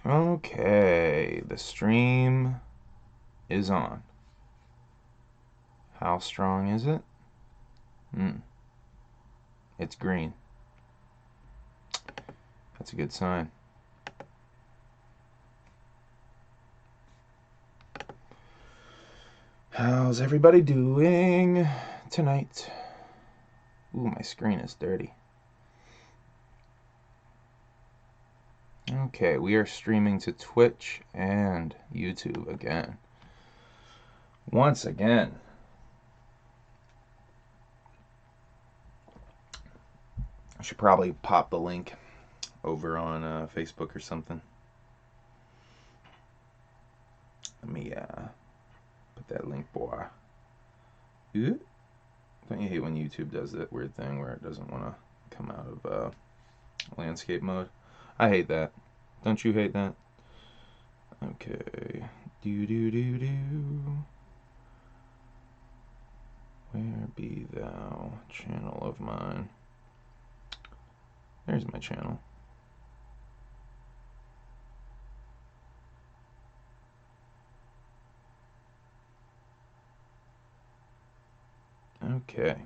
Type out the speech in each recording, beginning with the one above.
Okay, the stream is on. How strong is it? It's green. That's a good sign. How's everybody doing tonight? Ooh, my screen is dirty. Okay, we are streaming to Twitch and YouTube again. Once again. I should probably pop the link over on Facebook or something. Let me put that link, boy. Ooh. Don't you hate when YouTube does that weird thing where it doesn't want to come out of landscape mode? I hate that. Don't you hate that? Okay. Where be thou, channel of mine? There's my channel. Okay.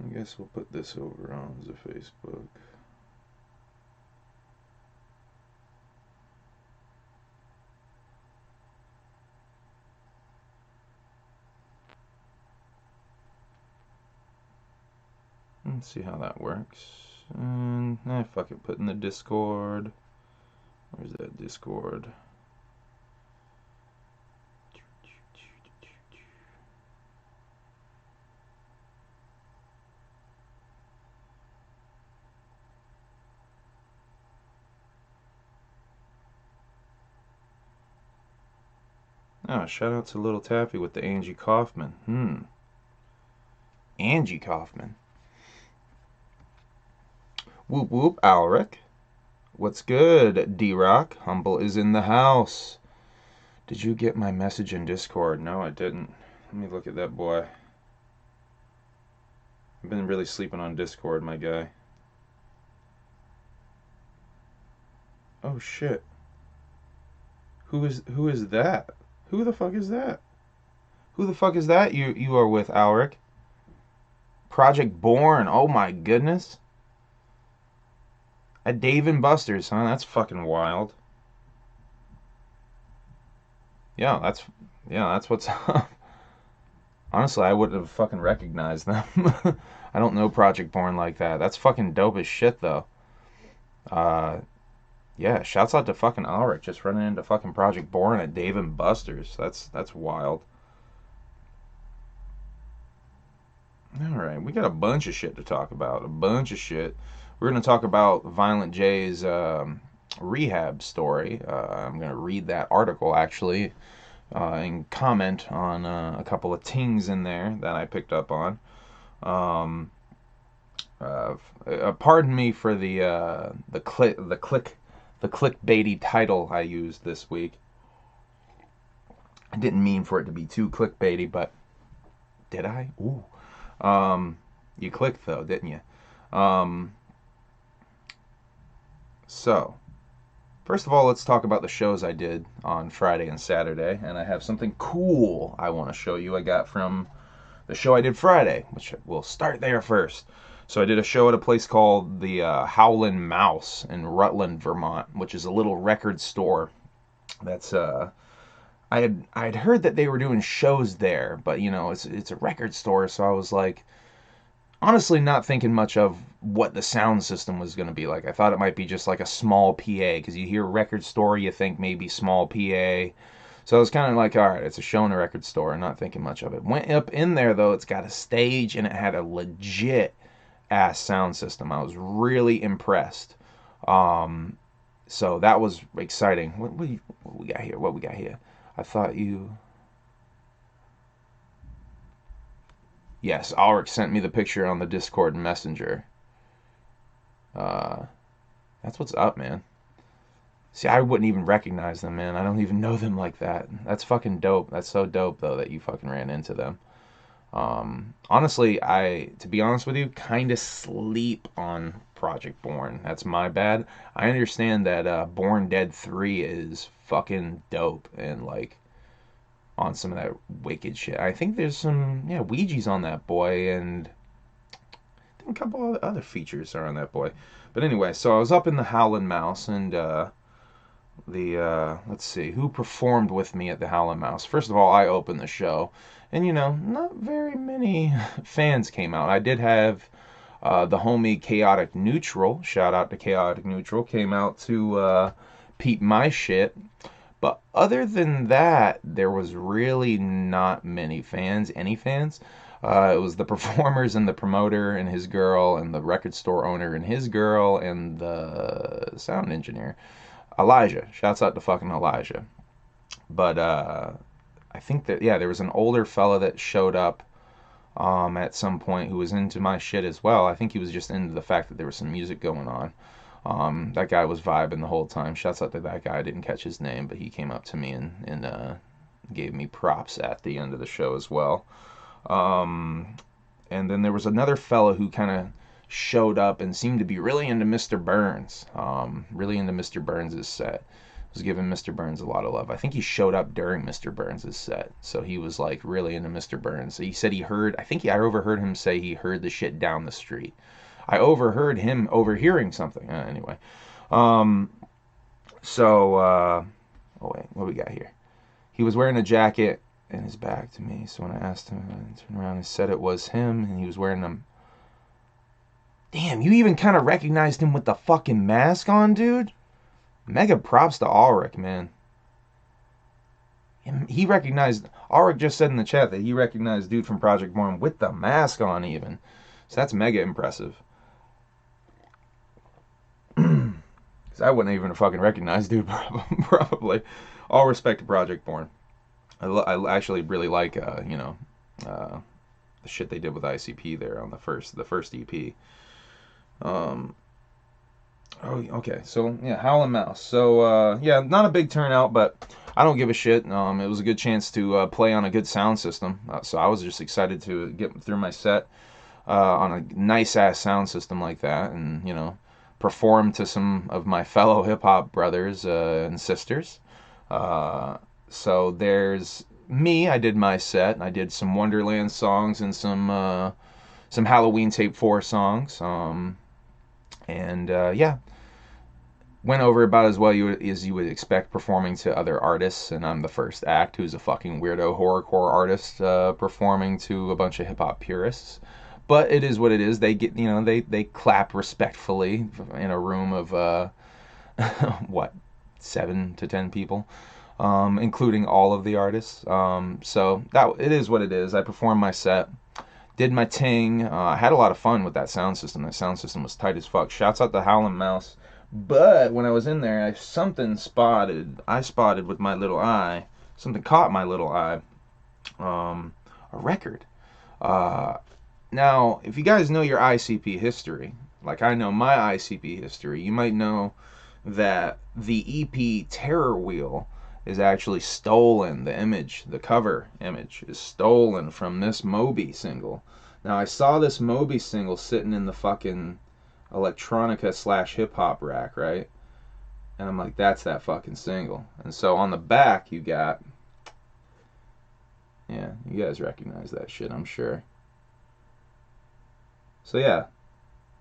I guess we'll put this over on the Facebook. Let's see how that works. And fuck it, put in the Discord. Where's that Discord? Oh, shout out to Little Taffy with the Angie Kaufman. Angie Kaufman. Whoop whoop, Alric. What's good, D-Rock? Humble is in the house. Did you get my message in Discord? No, I didn't. Let me look at that boy. I've been really sleeping on Discord, my guy. Oh shit. Who is that? Who the fuck is that? Who the fuck is that you are with, Alric? Project Born. Oh my goodness. At Dave and Buster's, huh? That's fucking wild. Yeah, that's what's up. Honestly, I wouldn't have fucking recognized them. I don't know Project Born like that. That's fucking dope as shit, though. Uh, yeah, shouts out to fucking Alric just running into fucking Project Born at Dave and Buster's. That's wild. All right, we got a bunch of shit to talk about. A bunch of shit. We're gonna talk about Violent J's Rehab story. I'm gonna read that article actually and comment on a couple of things in there that I picked up on. Um, Pardon me for the clickbaity title I used this week. I didn't mean for it to be too clickbaity, but did I? Ooh. You clicked though, didn't you? So, first of all, let's talk about the shows I did on Friday and Saturday, and I have something cool I want to show you I got from the show I did Friday, which we'll start there first. So I did a show at a place called the Howlin' Mouse in Rutland, Vermont, which is a little record store. That's I had heard that they were doing shows there, but you know it's a record store, so I was like, honestly not thinking much of what the sound system was going to be like. I thought it might be just like a small PA because you hear record store, you think maybe small PA. So I was kind of like, all right, it's a show in a record store, not thinking much of it. Went up in there though, it's got a stage and it had a legit ass sound system. I was really impressed. Um, so that was exciting. What we got here? What we got here? I thought you. Yes, Ulrich sent me the picture on the Discord Messenger. Uh, that's what's up, man. See, I wouldn't even recognize them, man. I don't even know them like that. That's fucking dope. That's so dope, though, that you fucking ran into them. Honestly, to be honest with you, kind of sleep on Project Born. That's my bad. I understand that Born Dead 3 is fucking dope and like on some of that wicked shit. I think there's some Ouija's on that boy, and I think a couple of other features are on that boy. But anyway, so I was up in the Howlin' Mouse, and let's see who performed with me at the Howlin' Mouse. First of all, I opened the show, and not very many fans came out. I did have the homie Chaotic Neutral, shout out to Chaotic Neutral, came out to peep my shit. But other than that, there was really not many fans, any fans. It was the performers and the promoter and his girl and the record store owner and his girl and the sound engineer. Elijah. Shouts out to fucking Elijah. But I think that, there was an older fella that showed up at some point who was into my shit as well. I think he was just into the fact that there was some music going on. That guy was vibing the whole time. Shouts out to that guy. I didn't catch his name, but he came up to me and gave me props at the end of the show as well. And then there was another fella who kind of showed up and seemed to be really into Mr. Burns. Really into Mr. Burns' set. Was giving Mr. Burns a lot of love. I think he showed up during Mr. Burns' set. So he was like really into Mr. Burns. He said he heard, I overheard him say he heard the shit down the street. I overheard him overhearing something. Anyway. Oh wait, what we got here? He was wearing a jacket and his back to me. So when I asked him, I turned around and said it was him, and he was wearing them. Damn, you even kind of recognized him with the fucking mask on, dude? Mega props to Ulrich, man. He recognized, Ulrich just said in the chat that he recognized dude from Project Born with the mask on even. So that's mega impressive. Because I wouldn't even fucking recognize dude, probably. All respect to Project Born. I actually really like, the shit they did with ICP there on the first EP. Okay, so Howlin' Mouse. So not a big turnout, but I don't give a shit. It was a good chance to play on a good sound system, so I was just excited to get through my set on a nice ass sound system like that, and perform to some of my fellow hip hop brothers and sisters. So there's me. I did my set, and I did some Wonderland songs and some Halloween Tape 4 songs. Went over about as well as you would expect performing to other artists, and I'm the first act who's a fucking weirdo horrorcore artist performing to a bunch of hip hop purists. But it is what it is. They get, they clap respectfully in a room of 7 to 10 people, including all of the artists. So that it is what it is. I performed my set. Did my ting. I had a lot of fun with that sound system. That sound system was tight as fuck. Shouts out to Howlin' Mouse. But when I was in there, I spotted with my little eye, something caught my little eye, a record. Now, if you guys know your ICP history, like I know my ICP history, you might know that the EP Terror Wheel is actually stolen. The cover image is stolen from this Moby single. Now, I saw this Moby single sitting in the fucking electronica / hip hop rack, right? And I'm like, that's that fucking single. And so on the back, you got, you guys recognize that shit, I'm sure. So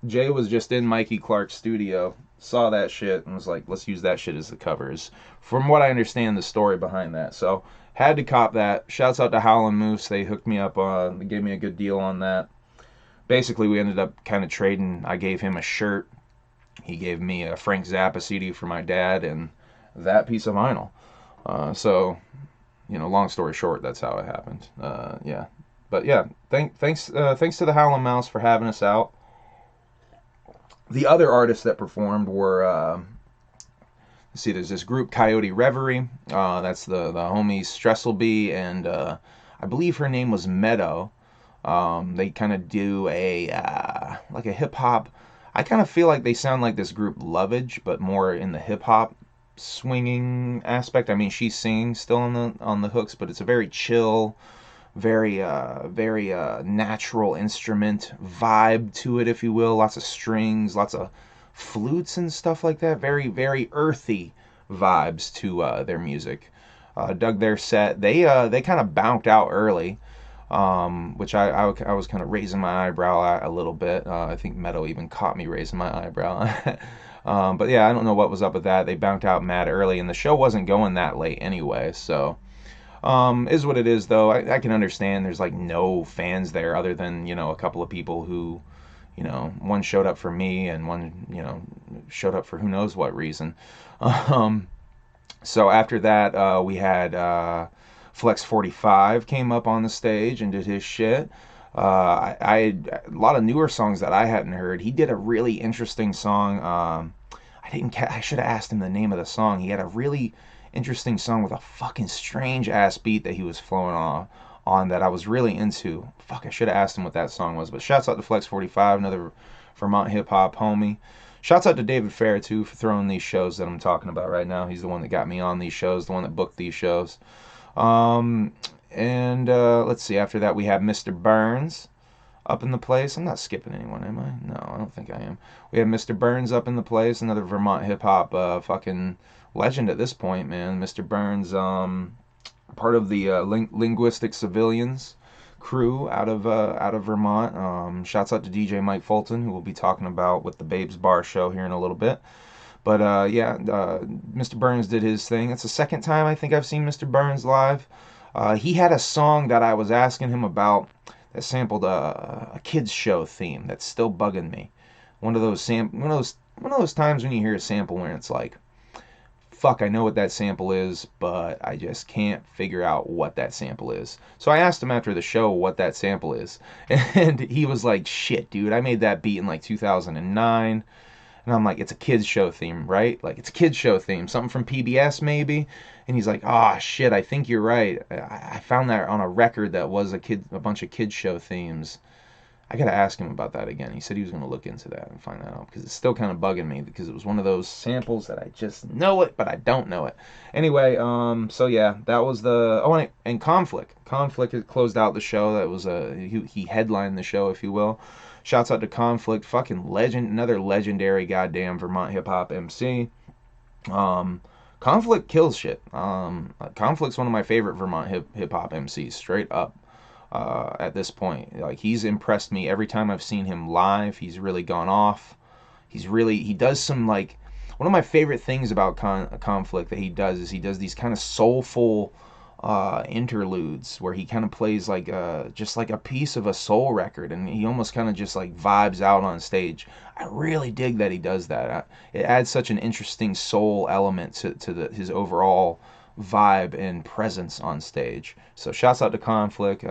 Jay was just in Mikey Clark's studio, saw that shit, and was like, let's use that shit as the covers. From what I understand, the story behind that. So, had to cop that. Shouts out to Howlin' Moose. They hooked me up, they gave me a good deal on that. Basically, we ended up kind of trading. I gave him a shirt. He gave me a Frank Zappa CD for my dad, and that piece of vinyl. Long story short, that's how it happened. But thanks to the Howlin' Mouse for having us out. The other artists that performed were, there's this group, Coyote Reverie. That's the homies Stresselby, and I believe her name was Meadow. They kind of do a hip hop. I kind of feel like they sound like this group Lovage, but more in the hip hop swinging aspect. I mean, she's singing still on the hooks, but it's a very chill, very natural instrument vibe to it, if you will. Lots of strings, lots of flutes and stuff like that. Very earthy vibes to their music. Dug their set. They kind of bounced out early, which I was kind of raising my eyebrow at a little bit. I think Meadow even caught me raising my eyebrow. But yeah, I don't know what was up with that. They bounced out mad early, and the show wasn't going that late anyway. So is what it is, though. I can understand there's like no fans there other than, a couple of people who, one showed up for me and one, showed up for who knows what reason. Um, so after that, we had Flex 45 came up on the stage and did his shit. I had a lot of newer songs that I hadn't heard. He did a really interesting song. I should have asked him the name of the song. He had a really interesting song with a fucking strange ass beat that he was flowing on that I was really into. Fuck, I should have asked him what that song was. But shouts out to Flex 45, another Vermont hip hop homie. Shouts out to David Fair too for throwing these shows that I'm talking about right now. He's the one that got me on these shows, the one that booked these shows. And let's see. After that, we have Mr. Burns up in the place. I'm not skipping anyone, am I? No, I don't think I am. We have Mr. Burns up in the place, another Vermont hip hop fucking legend at this point, man. Mr. Burns, part of the Linguistic Civilians crew out of Vermont. Shouts out to DJ Mike Fulton, who we'll be talking about with the Babes Bar show here in a little bit. But yeah, Mr. Burns did his thing. It's the second time I think I've seen Mr. Burns live. He had a song that I was asking him about that sampled a kids show theme that's still bugging me. One of those times when you hear a sample where it's like, fuck, I know what that sample is, but I just can't figure out what that sample is. So I asked him after the show what that sample is, and he was like, shit, dude, I made that beat in like 2009. And I'm like, it's a kids show theme, right? Like, it's a kids show theme, something from PBS maybe. And he's like, oh shit, I think you're right. I found that on a record that was a bunch of kids show themes. I gotta ask him about that again. He said he was gonna look into that and find that out because it's still kind of bugging me because it was one of those samples that I just know it, but I don't know it. Anyway, so yeah, that was the and Conflict. Conflict had closed out the show. That was he headlined the show, if you will. Shouts out to Conflict, fucking legend, another legendary goddamn Vermont hip hop MC. Conflict kills shit. Conflict's one of my favorite Vermont hip hop MCs, straight up. At this point, like, he's impressed me every time I've seen him live. He's really gone off. He does some, like, one of my favorite things about Conflict that he does is he does these kind of soulful interludes where he kind of plays like just like a piece of a soul record, and he almost kind of just like vibes out on stage. I really dig that he does that. It adds such an interesting soul element to his overall vibe and presence on stage. So shouts out to Conflict.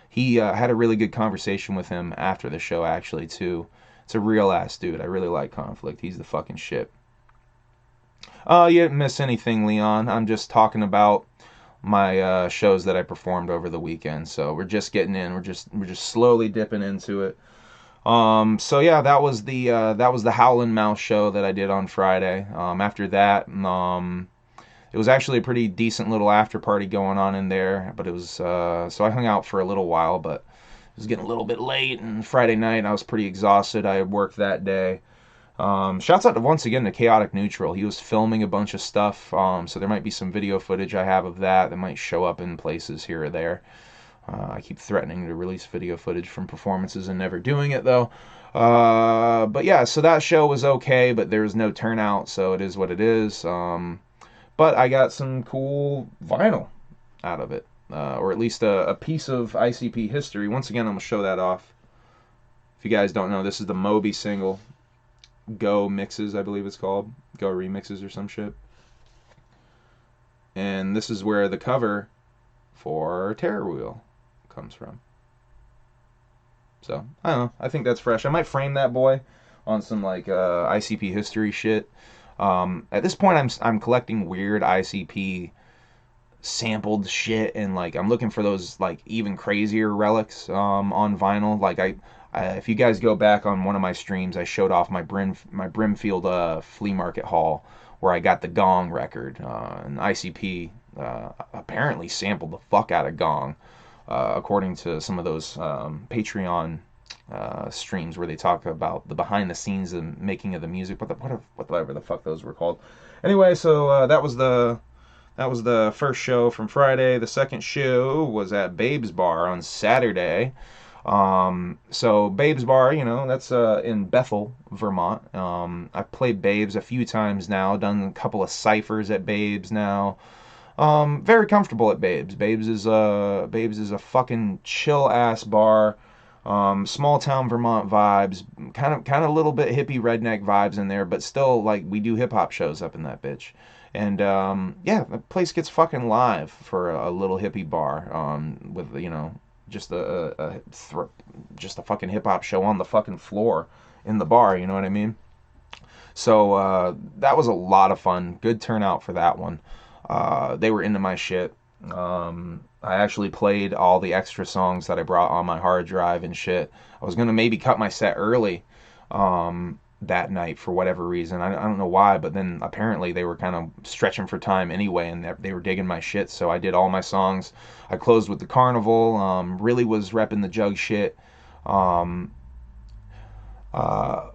He had a really good conversation with him after the show, actually, too. It's a real ass dude. I really like Conflict. He's the fucking shit. You didn't miss anything, Leon. I'm just talking about my shows that I performed over the weekend. So we're just getting in. We're just slowly dipping into it. So yeah, that was the Howlin' Mouse show that I did on Friday. After that, it was actually a pretty decent little after party going on in there, but it was so I hung out for a little while, but it was getting a little bit late, and Friday night I was pretty exhausted. I had worked that day. Shouts out once again to Chaotic Neutral. He was filming a bunch of stuff, so there might be some video footage I have of that might show up in places here or there. I keep threatening to release video footage from performances and never doing it, though. But yeah, so that show was okay, but there was no turnout, so it is what it is. But I got some cool vinyl out of it, or at least a piece of ICP history. Once again, I'm going to show that off. If you guys don't know, this is the Moby single. Go Mixes, I believe it's called. Go Remixes or some shit. And this is where the cover for Terror Wheel comes from. So, I don't know. I think that's fresh. I might frame that boy on some, like, ICP history shit. At this point, I'm collecting weird ICP sampled shit, and like I'm looking for those like even crazier relics on vinyl. Like if you guys go back on one of my streams, I showed off my Brimfield flea market haul where I got the Gong record. And ICP apparently sampled the fuck out of Gong. according to some of those Patreon streams where they talk about the behind the scenes and making of the music, whatever the fuck those were called. Anyway, so that was the first show from Friday. The second show was at Babes Bar on Saturday. So Babes Bar, you know, that's in Bethel, Vermont. I've played Babes a few times now, done a couple of ciphers at Babes now. Very comfortable at Babes. Babes is a fucking chill ass bar. Small town Vermont vibes, kind of a little bit hippie redneck vibes in there, but still like we do hip hop shows up in that bitch. And yeah, the place gets fucking live for a little hippie bar, with, you know, just just a fucking hip hop show on the fucking floor in the bar. You know what I mean? So that was a lot of fun. Good turnout for that one. They were into my shit. I actually played all the extra songs that I brought on my hard drive and shit. I was gonna maybe cut my set early that night for whatever reason. I don't know why, but then apparently they were kind of stretching for time anyway, and they were digging my shit. So I did all my songs. I closed with the Carnival. Really was repping the Jug shit. Um, uh,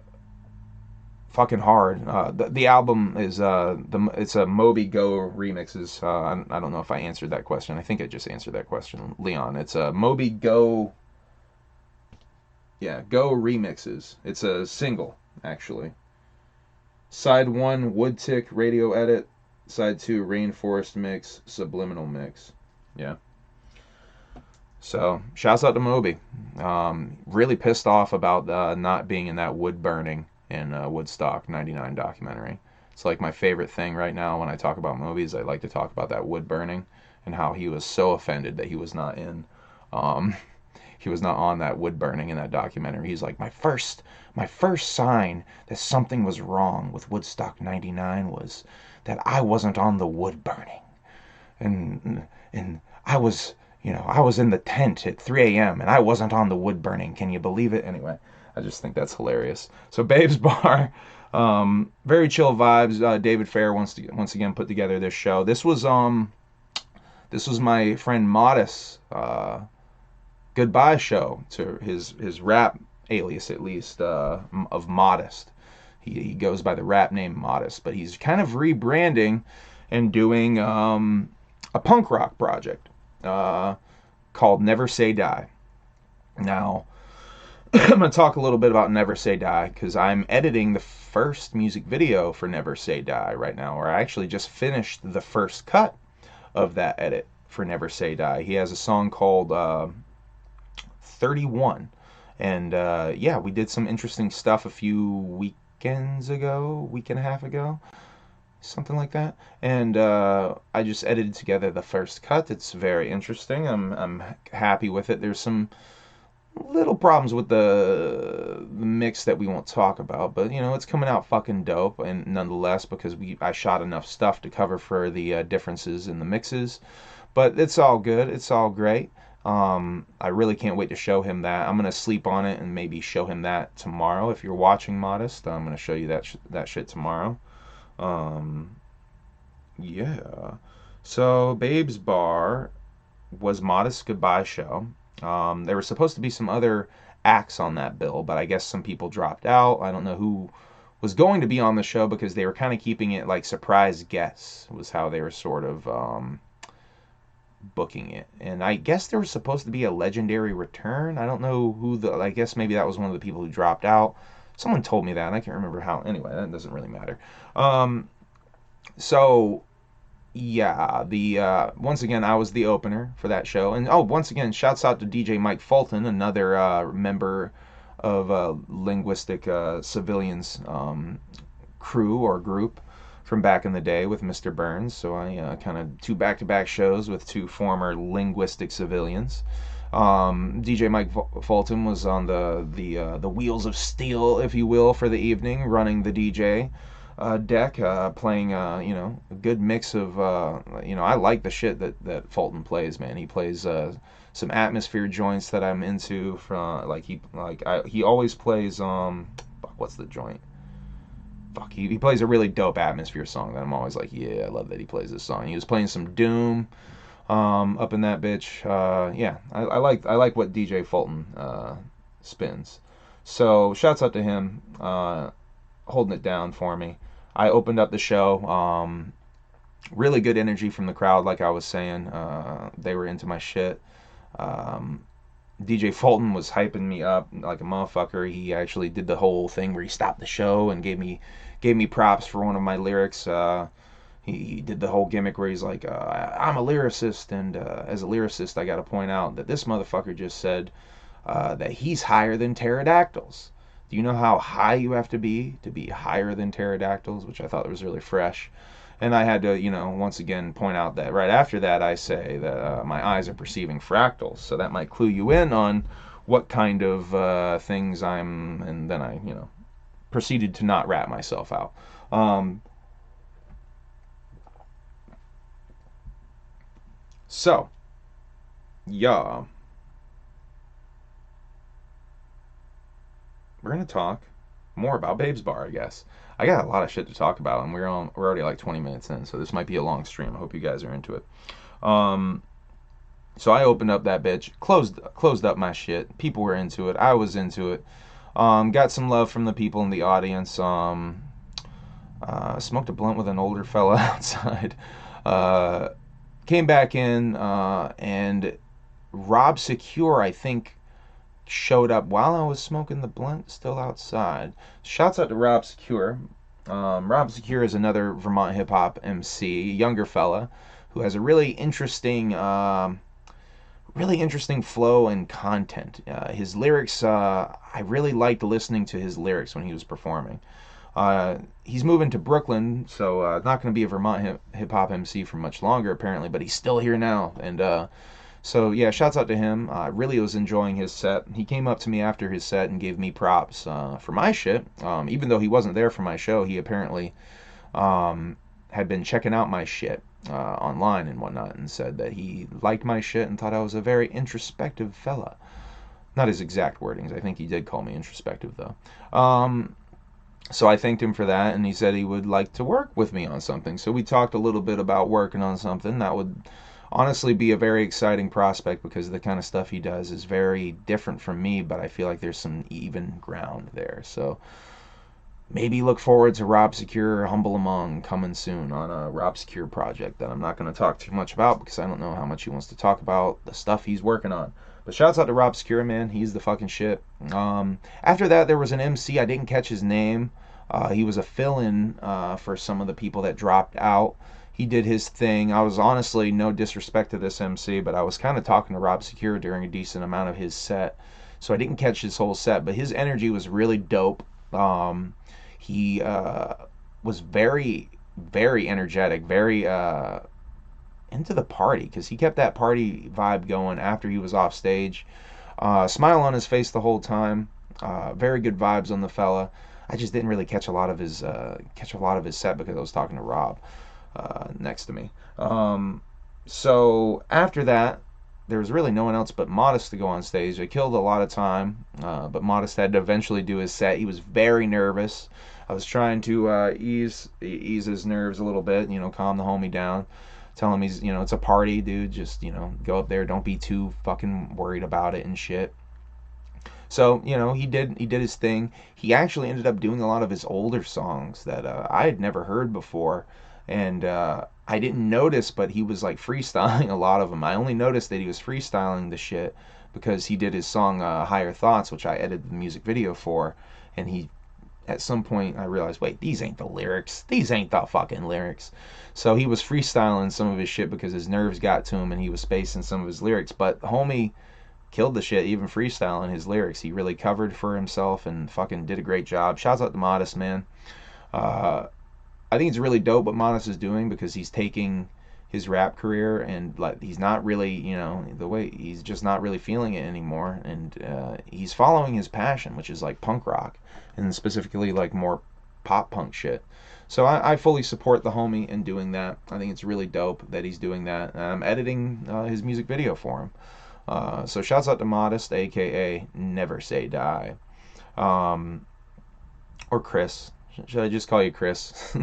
Fucking hard. The album is it's a Moby Go remixes. I don't know if I answered that question. I think I just answered that question, Leon. It's a Moby Go, yeah, Go remixes. It's a single actually. Side one, Woodtick radio edit. Side two, Rainforest mix, subliminal mix. Yeah. So shouts out to Moby. Really pissed off about not being in that wood burning in Woodstock '99 documentary. It's like my favorite thing right now when I talk about movies. I like to talk about that wood burning and how he was so offended that he was not in. Um, he was not on that wood burning in that documentary. He's like, my first sign that something was wrong with Woodstock '99 was that I wasn't on the wood burning, and I was, you know, I was in the tent at 3 a.m. and I wasn't on the wood burning. Can you believe it? Anyway, I just think that's hilarious. So Babes Bar, very chill vibes. David Fair once again put together this show. This was my friend Modest goodbye show to his rap alias, at least, of Modest. He goes by the rap name Modest, but he's kind of rebranding and doing a punk rock project called Never Say Die. Now, I'm going to talk a little bit about Never Say Die because I'm editing the first music video for Never Say Die right now, or I actually just finished the first cut of that edit for Never Say Die. He has a song called 31. And yeah, we did some interesting stuff a few weekends ago, week and a half ago, something like that. And I just edited together the first cut. It's very interesting. I'm happy with it. There's some little problems with the mix that we won't talk about, but you know, it's coming out fucking dope, and nonetheless, because I shot enough stuff to cover for the differences in the mixes. But it's all good. It's all great. I really can't wait to show him that. I'm gonna sleep on it and maybe show him that tomorrow. If you're watching Modest, I'm gonna show you that shit tomorrow. Um, yeah. So Babes Bar was Modest's goodbye show. There were supposed to be some other acts on that bill, but I guess some people dropped out. I don't know who was going to be on the show because they were kind of keeping it like surprise guests was how they were sort of booking it. And I guess there was supposed to be a legendary return. I don't know I guess maybe that was one of the people who dropped out. Someone told me that, and I can't remember how. Anyway, that doesn't really matter. So yeah, the once again I was the opener for that show, and once again shouts out to DJ Mike Fulton, another member of Linguistic Civilians crew or group from back in the day with Mr. Burns. So I kind of two back-to-back shows with two former Linguistic Civilians. DJ Mike Fulton was on the wheels of steel, if you will, for the evening, running the DJ deck, playing you know, a good mix of you know, I like the shit that Fulton plays, man. He plays some atmosphere joints that I'm into. From he always plays what's the joint? Fuck, he plays a really dope atmosphere song that I'm always like, yeah, I love that he plays this song. He was playing some Doom. up in that bitch. Yeah, I like what DJ Fulton spins. So shouts out to him, holding it down for me. I opened up the show. Really good energy from the crowd, like I was saying. They were into my shit. Um, DJ Fulton was hyping me up like a motherfucker. He actually did the whole thing where he stopped the show and gave me props for one of my lyrics. He did the whole gimmick where he's like, I'm a lyricist, and as a lyricist, I got to point out that this motherfucker just said that he's higher than pterodactyls. Do you know how high you have to be higher than pterodactyls? Which I thought was really fresh. And I had to, once again point out that right after that, I say that my eyes are perceiving fractals. So that might clue you in on what kind of things I'm. And then I, proceeded to not rat myself out. So, yeah, we're gonna talk more about Babes Bar, I guess. I got a lot of shit to talk about, and we're already like 20 minutes in, so this might be a long stream. I hope you guys are into it. Um, so I opened up that bitch, closed up my shit. People were into it. I was into it. Got some love from the people in the audience. Smoked a blunt with an older fella outside. Uh, Came back in, and Rob Secure, I think, showed up while I was smoking the blunt, still outside. Shouts out to Rob Secure. Rob Secure is another Vermont hip hop MC, younger fella, who has a really interesting flow and content. His lyrics, I really liked listening to his lyrics when he was performing. He's moving to Brooklyn, so not going to be a Vermont hip hop MC for much longer, apparently, but he's still here now. And so, yeah, shouts out to him. I really was enjoying his set. He came up to me after his set and gave me props for my shit. Even though he wasn't there for my show, he apparently had been checking out my shit online and whatnot, and said that he liked my shit and thought I was a very introspective fella. Not his exact wordings. I think he did call me introspective, though. So I thanked him for that, and he said he would like to work with me on something. So we talked a little bit about working on something that would honestly be a very exciting prospect, because the kind of stuff he does is very different from me, but I feel like there's some even ground there. So maybe look forward to Rob Secure Humble Among coming soon on a Rob Secure project that I'm not going to talk too much about, because I don't know how much he wants to talk about the stuff he's working on. But shouts out to Rob Secure, man. He's the fucking shit. After that, there was an MC. I didn't catch his name. He was a fill-in for some of the people that dropped out. He did his thing. I was honestly, no disrespect to this MC, but I was kind of talking to Rob Secure during a decent amount of his set. So I didn't catch his whole set, but his energy was really dope. He was very, very energetic, very into the party, because he kept that party vibe going after he was off stage. Smile on his face the whole time. Very good vibes on the fella. I just didn't really catch a lot of his set because I was talking to Rob next to me. So after that, there was really no one else but Modest to go on stage. I killed a lot of time, but Modest had to eventually do his set. He was very nervous. I was trying to ease his nerves a little bit, calm the homie down. Tell him he's, it's a party, dude. Just, go up there. Don't be too fucking worried about it and shit. So, he did his thing. He actually ended up doing a lot of his older songs that I had never heard before. And I didn't notice, but he was like freestyling a lot of them. I only noticed that he was freestyling the shit because he did his song Higher Thoughts, which I edited the music video for. And at some point I realized, wait, these ain't the lyrics. These ain't the fucking lyrics. So he was freestyling some of his shit because his nerves got to him and he was spacing some of his lyrics. But homie killed the shit, even freestyling his lyrics. He really covered for himself and fucking did a great job. Shouts out to Modest, man. I think it's really dope what Modest is doing, because he's taking his rap career and like he's not really, the way he's just not really feeling it anymore, and he's following his passion, which is like punk rock, and specifically like more pop punk shit. So I fully support the homie in doing that. I think it's really dope that he's doing that. I'm editing his music video for him. So shouts out to Modest, aka Never Say Die, or Chris. Should I just call you Chris?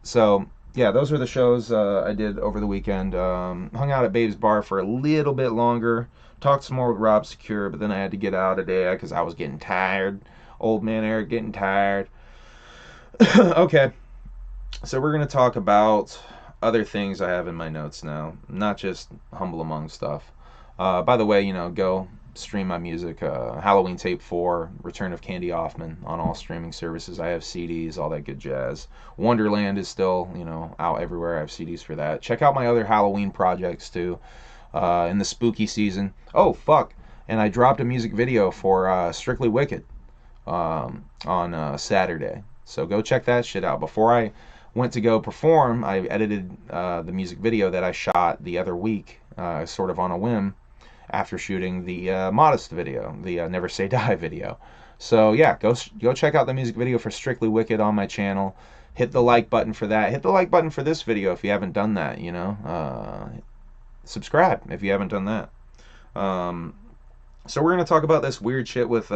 So yeah, those were the shows I did over the weekend. Hung out at Babe's Bar for a little bit longer. Talked some more with Rob Secure, but then I had to get out of there because I was getting tired. Old man Eric getting tired. Okay, so we're gonna talk about other things I have in my notes now, not just Humble Among stuff. By the way, go stream my music. Halloween Tape 4, Return of Kandy Offman on all streaming services. I have CDs, all that good jazz. Wonderland is still, out everywhere. I have CDs for that. Check out my other Halloween projects too. In the spooky season. Oh, fuck. And I dropped a music video for Strictly Wicked on Saturday. So go check that shit out. Before I went to go perform, I edited the music video that I shot the other week, sort of on a whim, after shooting the Modest video, the Never Say Die video. So yeah, go check out the music video for Strictly Wicked on my channel. Hit the like button for that. Hit the like button for this video if you haven't done that. Subscribe if you haven't done that. So we're gonna talk about this weird shit with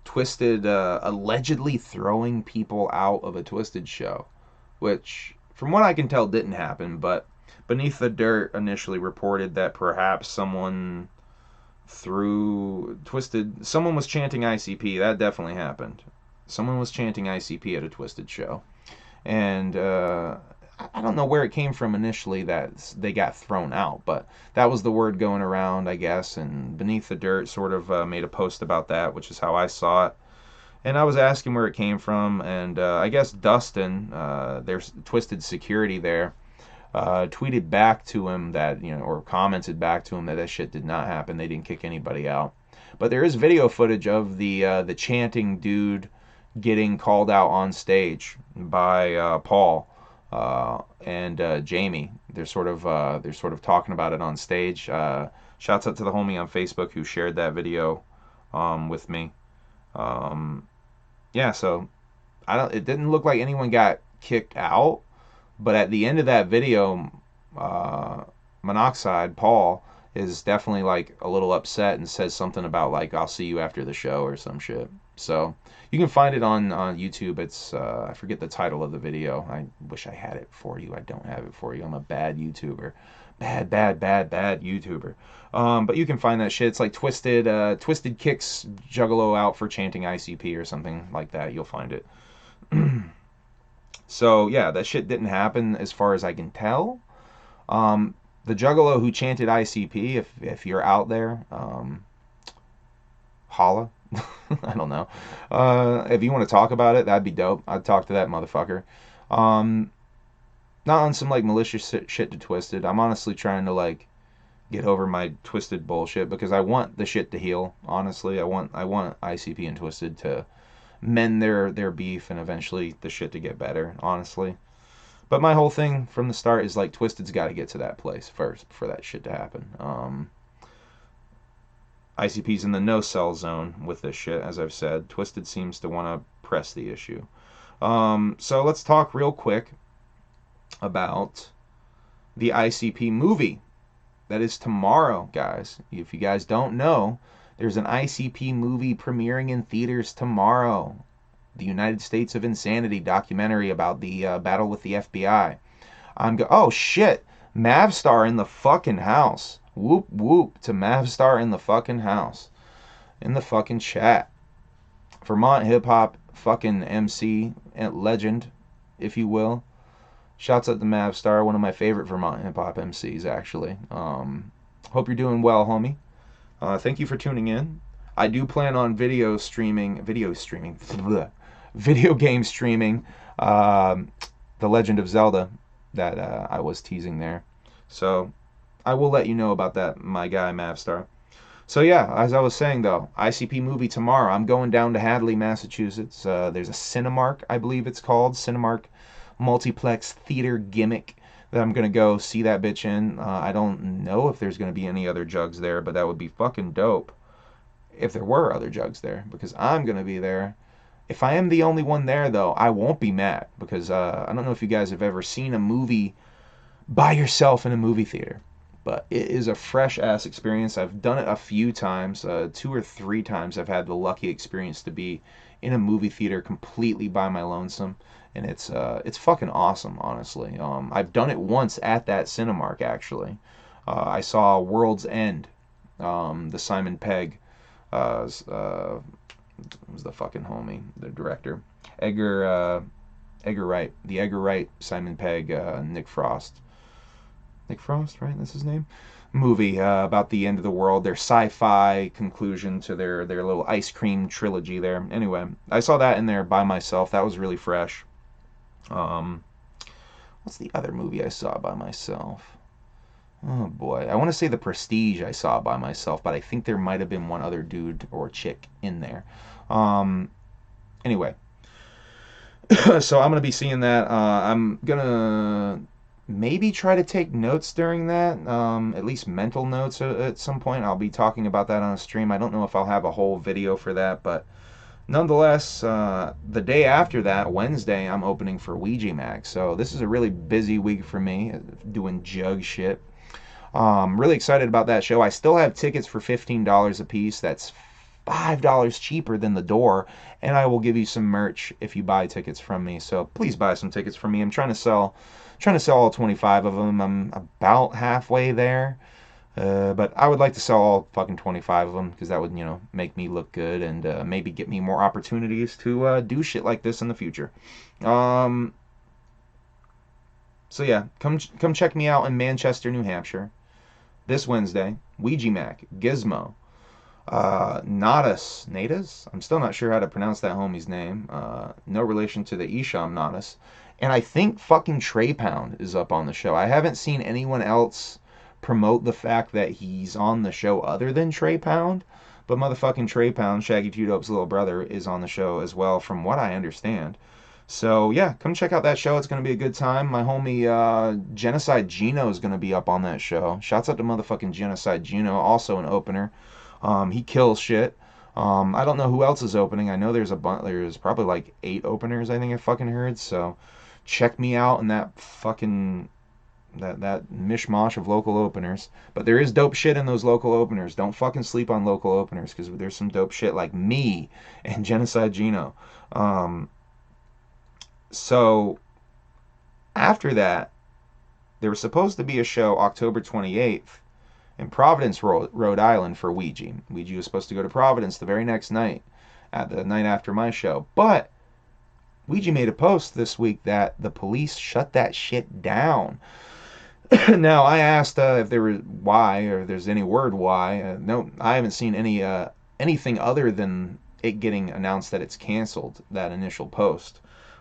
Twisted allegedly throwing people out of a Twisted show, which, from what I can tell, didn't happen. But Beneath the Dirt initially reported that perhaps someone someone was chanting ICP. That definitely happened. Someone was chanting ICP at a Twisted show, and I don't know where it came from initially that they got thrown out, but that was the word going around, I guess. And Beneath the Dirt sort of made a post about that, which is how I saw it. And I was asking where it came from, and I guess Dustin, there's Twisted security there, tweeted back to him that, or commented back to him that shit did not happen. They didn't kick anybody out. But there is video footage of the chanting dude getting called out on stage by Paul and Jamie. They're sort of talking about it on stage. Shouts out to the homie on Facebook who shared that video with me. Yeah, so it didn't look like anyone got kicked out, but at the end of that video, Monoxide Paul is definitely like a little upset and says something about like, I'll see you after the show or some shit. So you can find it on YouTube. It's I forget the title of the video. I wish I had it for you. I don't have it for you. I'm a bad YouTuber. Bad YouTuber. But you can find that shit. It's like Twisted kicks Juggalo out for chanting ICP or something like that. You'll find it. So yeah, that shit didn't happen as far as I can tell. The Juggalo who chanted ICP, if you're out there, holla. I don't know. If you want to talk about it, that'd be dope. I'd talk to that motherfucker. Not on some like malicious shit to Twisted. I'm honestly trying to like get over my Twisted bullshit because I want the shit to heal. Honestly, I want ICP and Twisted to mend their beef and eventually the shit to get better. Honestly, but my whole thing from the start is like Twisted's got to get to that place first for that shit to happen. ICP's in the no-sell zone with this shit, as I've said. Twisted seems to want to press the issue. So let's talk real quick about the ICP movie. That is tomorrow, guys. If you guys don't know, there's an ICP movie premiering in theaters tomorrow. The United States of Insanity documentary about the battle with the FBI. Oh, shit. Mavstar in the fucking house. Whoop whoop to Mavstar in the fucking house. In the fucking chat. Vermont hip hop fucking MC legend, if you will. Shouts out to Mavstar, one of my favorite Vermont hip hop MCs actually. Hope you're doing well, homie. Thank you for tuning in. I do plan on video game streaming The Legend of Zelda that I was teasing there. So I will let you know about that, my guy Mavstar. So yeah, as I was saying though, ICP movie tomorrow. I'm going down to Hadley, Massachusetts. There's a Cinemark, I believe it's called. Cinemark Multiplex Theater Gimmick that I'm going to go see that bitch in. I don't know if there's going to be any other jugs there, but that would be fucking dope if there were other jugs there, because I'm going to be there. If I am the only one there though, I won't be mad, because I don't know if you guys have ever seen a movie by yourself in a movie theater. But it is a fresh ass experience. I've done it a few times, 2 or 3 times I've had the lucky experience to be in a movie theater completely by my lonesome. and it's fucking awesome, honestly. I've done it once at that Cinemark actually. I saw World's End, the Simon Pegg, was the fucking homie, the director, Edgar Wright, the Edgar Wright, Simon Pegg, Nick Frost, right? That's his name. Movie about the end of the world, their sci-fi conclusion to their little ice cream trilogy there. Anyway, I saw that in there by myself. That was really fresh. Um, what's the other movie I saw by myself? Oh boy, I want to say The Prestige I saw by myself, but I think there might have been one other dude or chick in there. Um, anyway, so I'm gonna be seeing that. I'm gonna maybe try to take notes during that, at least mental notes at some point. I'll be talking about that on a stream. I don't know if I'll have a whole video for that, but nonetheless, the day after that, Wednesday, I'm opening for Ouija Mac. So this is a really busy week for me, doing jug shit. Really excited about that show. I still have tickets for $15 a piece. That's $5 cheaper than the door, and I will give you some merch if you buy tickets from me. So please buy some tickets from me. I'm trying to sell all 25 of them. I'm about halfway there. But I would like to sell all fucking 25 of them because that would, make me look good and maybe get me more opportunities to do shit like this in the future. Um, so yeah, come check me out in Manchester, New Hampshire this Wednesday. Ouija Mac, Gizmo, Nadas. I'm still not sure how to pronounce that homie's name. No relation to the Isham Nadas. And I think fucking Trey Pound is up on the show. I haven't seen anyone else promote the fact that he's on the show other than Trey Pound, but motherfucking Trey Pound, Shaggy Two Dope's little brother, is on the show as well, from what I understand. So yeah, come check out that show. It's gonna be a good time. My homie Genocide Gino is gonna be up on that show. Shouts out to motherfucking Genocide Gino, also an opener. He kills shit. I don't know who else is opening. I know there's probably like 8 openers. I think I fucking heard. So check me out in that fucking that mishmash of local openers. But there is dope shit in those local openers. Don't fucking sleep on local openers because there's some dope shit like me and Genocide Gino. So after that, there was supposed to be a show October 28th in Providence, Rhode Island for Ouija. Ouija was supposed to go to Providence the very next night, at the night after my show. But Ouija made a post this week that the police shut that shit down. Now, I asked if there was why, or if there's any word why. No, I haven't seen anything other than it getting announced that it's canceled, that initial post.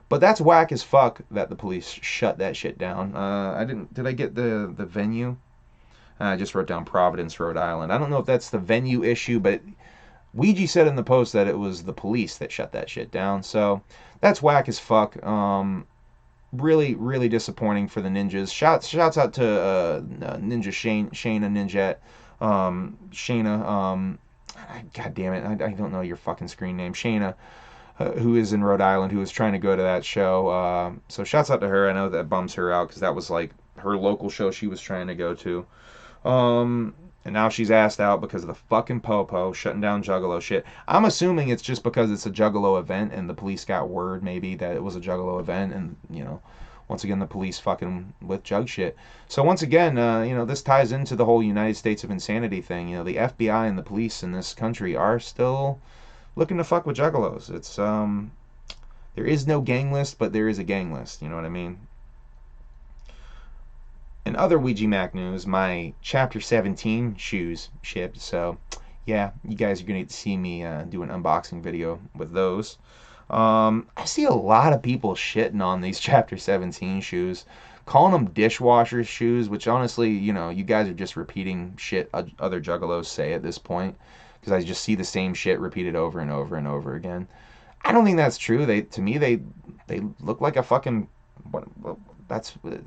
But that's whack as fuck that the police shut that shit down. Did I get the venue? I just wrote down Providence, Rhode Island. I don't know if that's the venue issue, but Ouija said in the post that it was the police that shut that shit down. So that's whack as fuck. Really, really disappointing for the ninjas. Shouts out to Ninja Shayna Ninjette. Shayna, God damn it, I don't know your fucking screen name. Shayna, who is in Rhode Island, who was trying to go to that show. So shouts out to her. I know that bums her out because that was like her local show she was trying to go to. And now she's asked out because of the fucking popo shutting down Juggalo shit. I'm assuming it's just because it's a Juggalo event and the police got word maybe that it was a Juggalo event, and once again the police fucking with jug shit. So once again, this ties into the whole United States of Insanity thing. The FBI and the police in this country are still looking to fuck with Juggalos. It's there is no gang list, but there is a gang list. You know what I mean? In other Ouija Mac news, my Chapter 17 shoes shipped, so yeah, you guys are going to get to see me do an unboxing video with those. I see a lot of people shitting on these Chapter 17 shoes, calling them dishwasher shoes, which honestly, you guys are just repeating shit other juggalos say at this point, because I just see the same shit repeated over and over and over again. I don't think that's true. To me, they look like a fucking... What,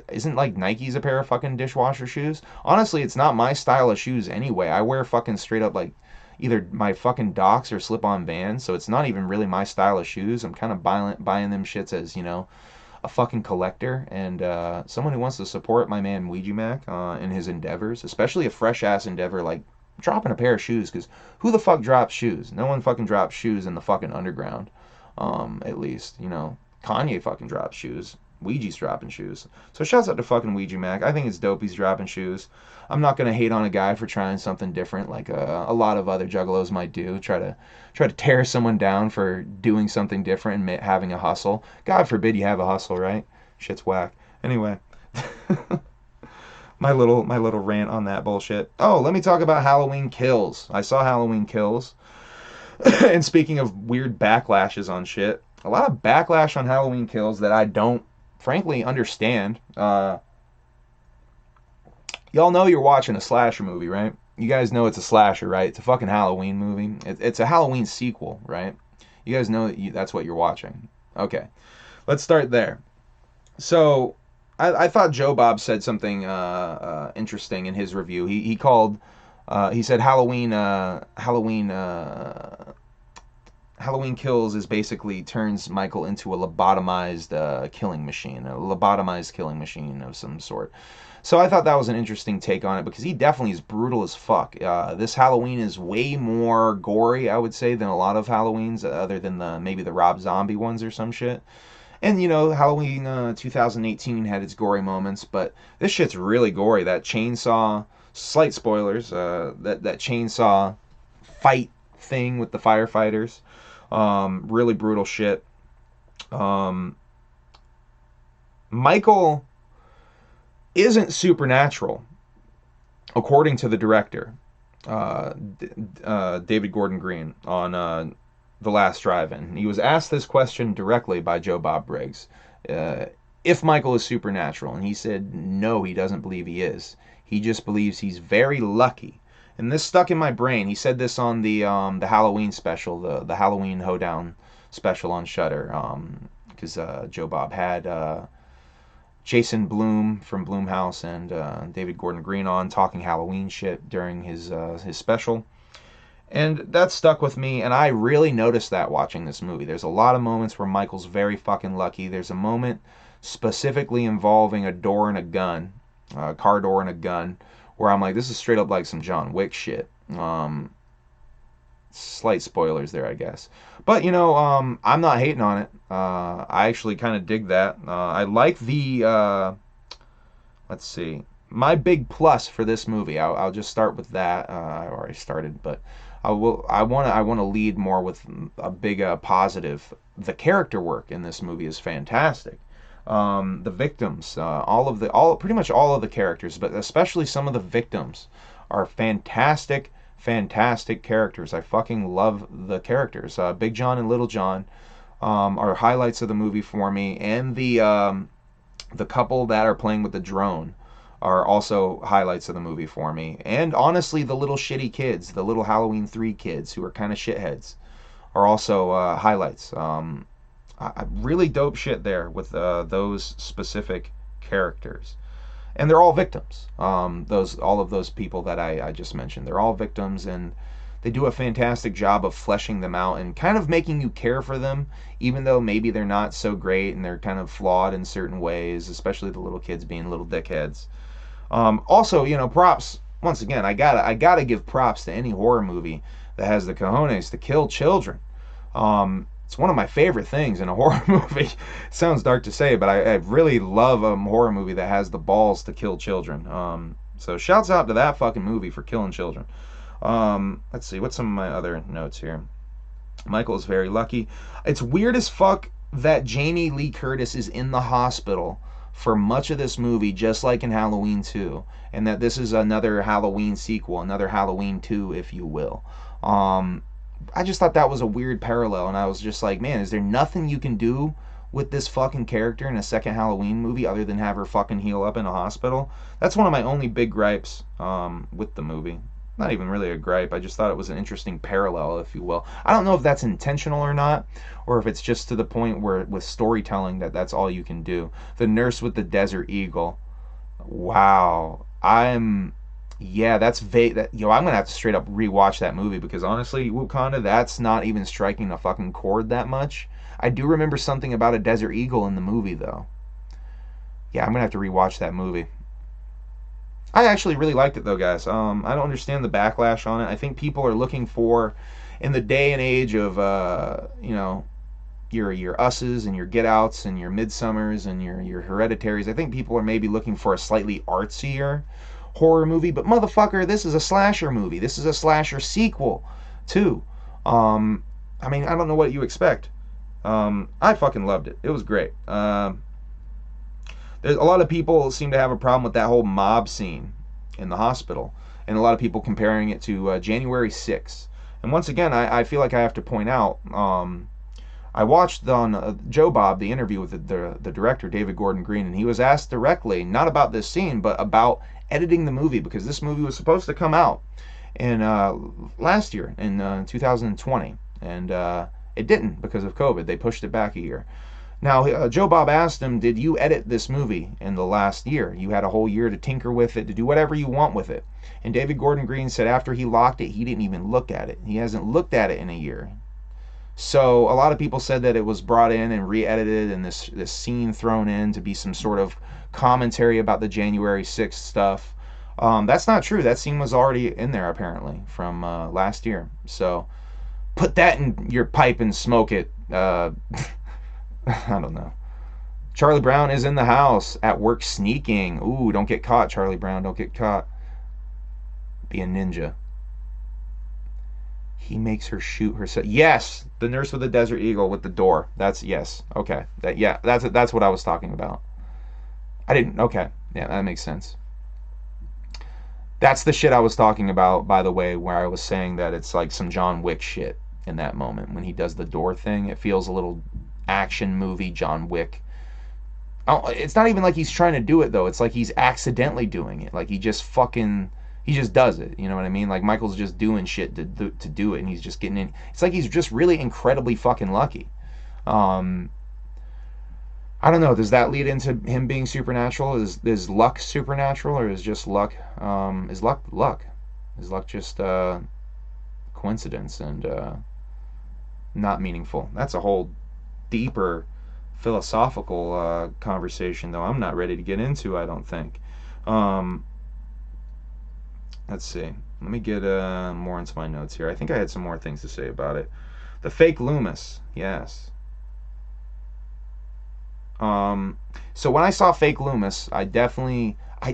isn't like Nike's a pair of fucking dishwasher shoes? Honestly, it's not my style of shoes anyway. I wear fucking straight up like either my fucking Docs or slip-on Vans, so it's not even really my style of shoes. I'm kind of buying them shits as, a fucking collector and someone who wants to support my man Ouija Mac in his endeavors, especially a fresh-ass endeavor like dropping a pair of shoes, because who the fuck drops shoes? No one fucking drops shoes in the fucking underground, at least, Kanye fucking drops shoes. Ouija's dropping shoes. So shouts out to fucking Ouija Mac. I think it's dope he's dropping shoes. I'm not gonna hate on a guy for trying something different, like a lot of other juggalos might do. Try to tear someone down for doing something different and having a hustle. God forbid you have a hustle, right? Shit's whack. Anyway, my little rant on that bullshit. Oh, let me talk about Halloween Kills. I saw Halloween Kills. And speaking of weird backlashes on shit, a lot of backlash on Halloween Kills that I don't frankly understand. Y'all know you're watching a slasher movie, right? You guys know it's a slasher, right? It's a fucking Halloween movie. It's a Halloween sequel, right? You guys know that's what you're watching. Okay, let's start there. So, I thought Joe Bob said something interesting in his review. He said Halloween Kills is basically turns Michael into a lobotomized killing machine of some sort. So I thought that was an interesting take on it because he definitely is brutal as fuck. This Halloween is way more gory, I would say, than a lot of Halloweens, other than maybe the Rob Zombie ones or some shit. And, Halloween 2018 had its gory moments, but this shit's really gory. That chainsaw, slight spoilers, that chainsaw fight thing with the firefighters, really brutal shit. Michael isn't supernatural, according to the director, David Gordon Green, on The Last Drive-In. He was asked this question directly by Joe Bob Briggs, if Michael is supernatural, and he said no, he doesn't believe he is. He just believes he's very lucky. And this stuck in my brain. He said this on the Halloween special, the Halloween Hoedown special on Shudder, because Joe Bob had Jason Blum from Blumhouse and David Gordon Green on talking Halloween shit during his special. And that stuck with me, and I really noticed that watching this movie. There's a lot of moments where Michael's very fucking lucky. There's a moment specifically involving a door and a gun, a car door and a gun, where I'm like, this is straight up like some John Wick shit. Slight spoilers there, I guess. But, I'm not hating on it. I actually kind of dig that. I like the, let's see, my big plus for this movie. I'll just start with that. I already started, but I want to lead more with a big positive. The character work in this movie is fantastic. The victims, pretty much all of the characters, but especially some of the victims are fantastic characters. I fucking love the characters. Big John and Little John are highlights of the movie for me, and the couple that are playing with the drone are also highlights of the movie for me. And honestly, the little shitty kids, the little Halloween 3 kids who are kind of shitheads, are also highlights. Really dope shit there with those specific characters. And they're all victims. All of those people that I just mentioned, they're all victims, and they do a fantastic job of fleshing them out and kind of making you care for them, even though maybe they're not so great and they're kind of flawed in certain ways, especially the little kids being little dickheads. Also, props. Once again, I gotta give props to any horror movie that has the cojones to kill children. It's one of my favorite things in a horror movie. It sounds dark to say, but I really love a horror movie that has the balls to kill children. So shouts out to that fucking movie for killing children. Let's see, what's some of my other notes here? Michael is very lucky. It's weird as fuck that Jamie Lee Curtis is in the hospital for much of this movie, just like in Halloween 2, and that this is another Halloween sequel, another Halloween 2, if you will. I just thought that was a weird parallel, and I was just like, man, is there nothing you can do with this fucking character in a second Halloween movie other than have her fucking heal up in a hospital? That's one of my only big gripes with the movie. Not even really a gripe, I just thought it was an interesting parallel, if you will. I don't know if that's intentional or not, or if it's just to the point where with storytelling that's all you can do. The nurse with the Desert Eagle. Wow. That's vague. I'm gonna have to straight up rewatch that movie, because honestly, Wakanda, that's not even striking a fucking chord that much. I do remember something about a Desert Eagle in the movie, though. Yeah, I'm gonna have to rewatch that movie. I actually really liked it, though, guys. I don't understand the backlash on it. I think people are looking for, in the day and age of your Us's and your Get Outs and your Midsummers and your Hereditaries. I think people are maybe looking for a slightly artsier horror movie, but motherfucker, this is a slasher movie. This is a slasher sequel, too. I mean, I don't know what you expect. I fucking loved it. It was great. There's a lot of people seem to have a problem with that whole mob scene in the hospital, and a lot of people comparing it to January 6th. And once again, I feel like I have to point out, I watched on Joe Bob the interview with the director, David Gordon Green, and he was asked directly, not about this scene, but about editing the movie, because this movie was supposed to come out in last year, in 2020, and it didn't because of COVID. They pushed it back a year. Now, Joe Bob asked him, did you edit this movie in the last year? You had a whole year to tinker with it, to do whatever you want with it. And David Gordon Green said after he locked it, he didn't even look at it. He hasn't looked at it in a year. So a lot of people said that it was brought in and re-edited and this scene thrown in to be some sort of commentary about the January 6th stuff. That's not true. That scene was already in there, apparently, from last year. So put that in your pipe and smoke it. I don't know. Charlie Brown is in the house at work sneaking. Ooh, don't get caught, Charlie Brown. Don't get caught. Be a ninja. He makes her shoot herself. Yes, the nurse with the Desert Eagle with the door. That's, yes. Okay. That's what I was talking about. I didn't. Okay. Yeah, that makes sense. That's the shit I was talking about, by the way, where I was saying that it's like some John Wick shit in that moment when he does the door thing. It feels a little action movie John Wick. Oh, it's not even like he's trying to do it though. It's like he's accidentally doing it. Like he just does it. You know what I mean? Like Michael's just doing shit to do it, and he's just getting in. It's like he's just really incredibly fucking lucky. I don't know. Does that lead into him being supernatural? Is luck supernatural, or is just luck? Is luck luck? Is luck just coincidence and not meaningful? That's a whole deeper philosophical conversation, though I'm not ready to get into, I don't think. Let's see. Let me get more into my notes here. I think I had some more things to say about it. The fake Loomis, yes. So when I saw fake Loomis, I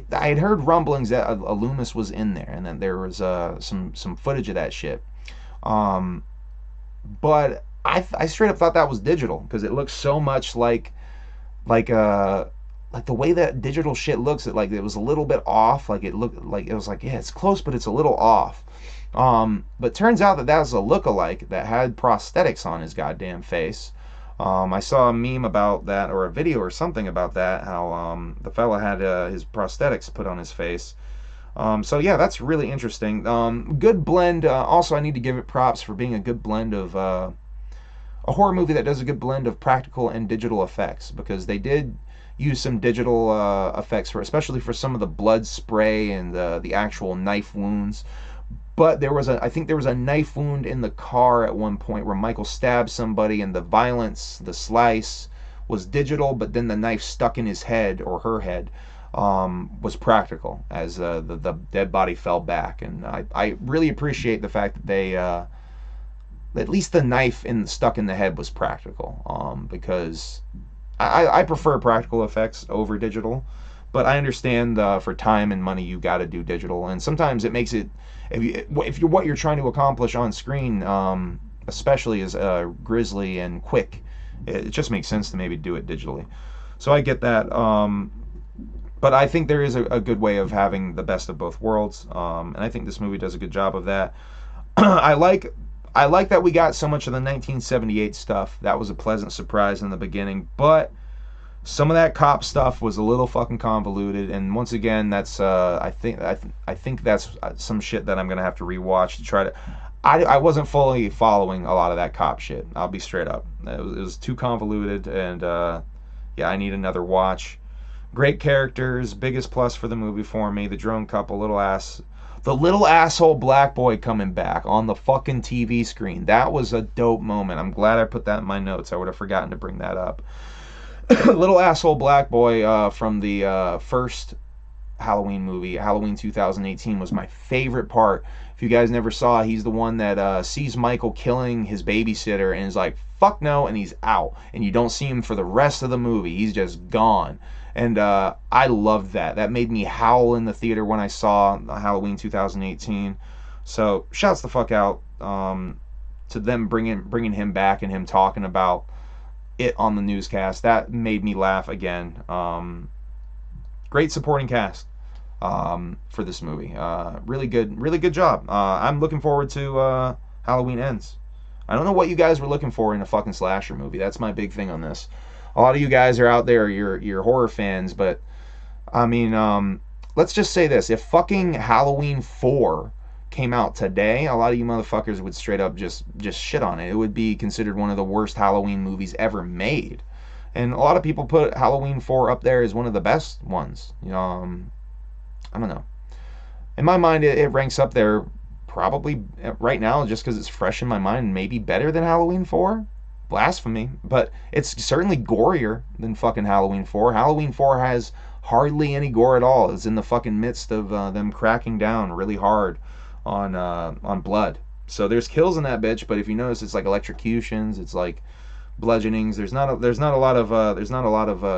had heard rumblings that a Loomis was in there, and that there was some footage of that shit. But I straight up thought that was digital, because it looks so much like the way that digital shit looks. It was a little bit off. Like it looked like it was like, yeah, it's close, but it's a little off. But turns out that was a lookalike that had prosthetics on his goddamn face. I saw a meme about that, or a video or something about that, how the fella had his prosthetics put on his face. So yeah, that's really interesting. Good blend. Also, I need to give it props for being a good blend of a horror movie that does a good blend of practical and digital effects, because they did use some digital effects especially for some of the blood spray and the actual knife wounds. But I think there was a knife wound in the car at one point where Michael stabbed somebody, and the violence, the slice, was digital, but then the knife stuck in his head, or her head, was practical as the dead body fell back. And I really appreciate the fact that they at least the knife stuck in the head was practical, because I prefer practical effects over digital, but I understand for time and money you got to do digital, and sometimes it makes it, if you're what you're trying to accomplish on screen, especially as grisly and quick, it just makes sense to maybe do it digitally. So I get that, but I think there is a good way of having the best of both worlds, and I think this movie does a good job of that. I like that we got so much of the 1978 stuff. That was a pleasant surprise in the beginning, but some of that cop stuff was a little fucking convoluted. And once again, that's I think that's some shit that I'm gonna have to rewatch to try to. I wasn't fully following a lot of that cop shit. I'll be straight up. It was too convoluted, and yeah, I need another watch. Great characters, biggest plus for the movie for me. The drone couple, the little asshole black boy coming back on the fucking TV screen. That was a dope moment. I'm glad I put that in my notes. I would have forgotten to bring that up. Little asshole black boy from the first Halloween movie, Halloween 2018, was my favorite part. If you guys never saw, he's the one that sees Michael killing his babysitter and is like, fuck no, and he's out. And you don't see him for the rest of the movie. He's just gone. And I loved that. That made me howl in the theater when I saw Halloween 2018. So shouts the fuck out to them bringing him back and him talking about it on the newscast. That made me laugh again. Great supporting cast for this movie. Really good job. I'm looking forward to Halloween Ends. I don't know what you guys were looking for in a fucking slasher movie. That's my big thing on this. A lot of you guys are out there, you're horror fans, but I mean, let's just say this: if fucking Halloween 4 came out today, a lot of you motherfuckers would straight up just shit on it. It would be considered one of the worst Halloween movies ever made. And a lot of people put Halloween 4 up there as one of the best ones. I don't know. In my mind, it ranks up there probably right now just because it's fresh in my mind, maybe better than Halloween 4. Blasphemy. But it's certainly gorier than fucking Halloween 4. Halloween 4 has hardly any gore at all. It's in the fucking midst of them cracking down really hard on blood. So there's kills in that bitch, but if you notice, it's like electrocutions, it's like bludgeonings. There's not a lot of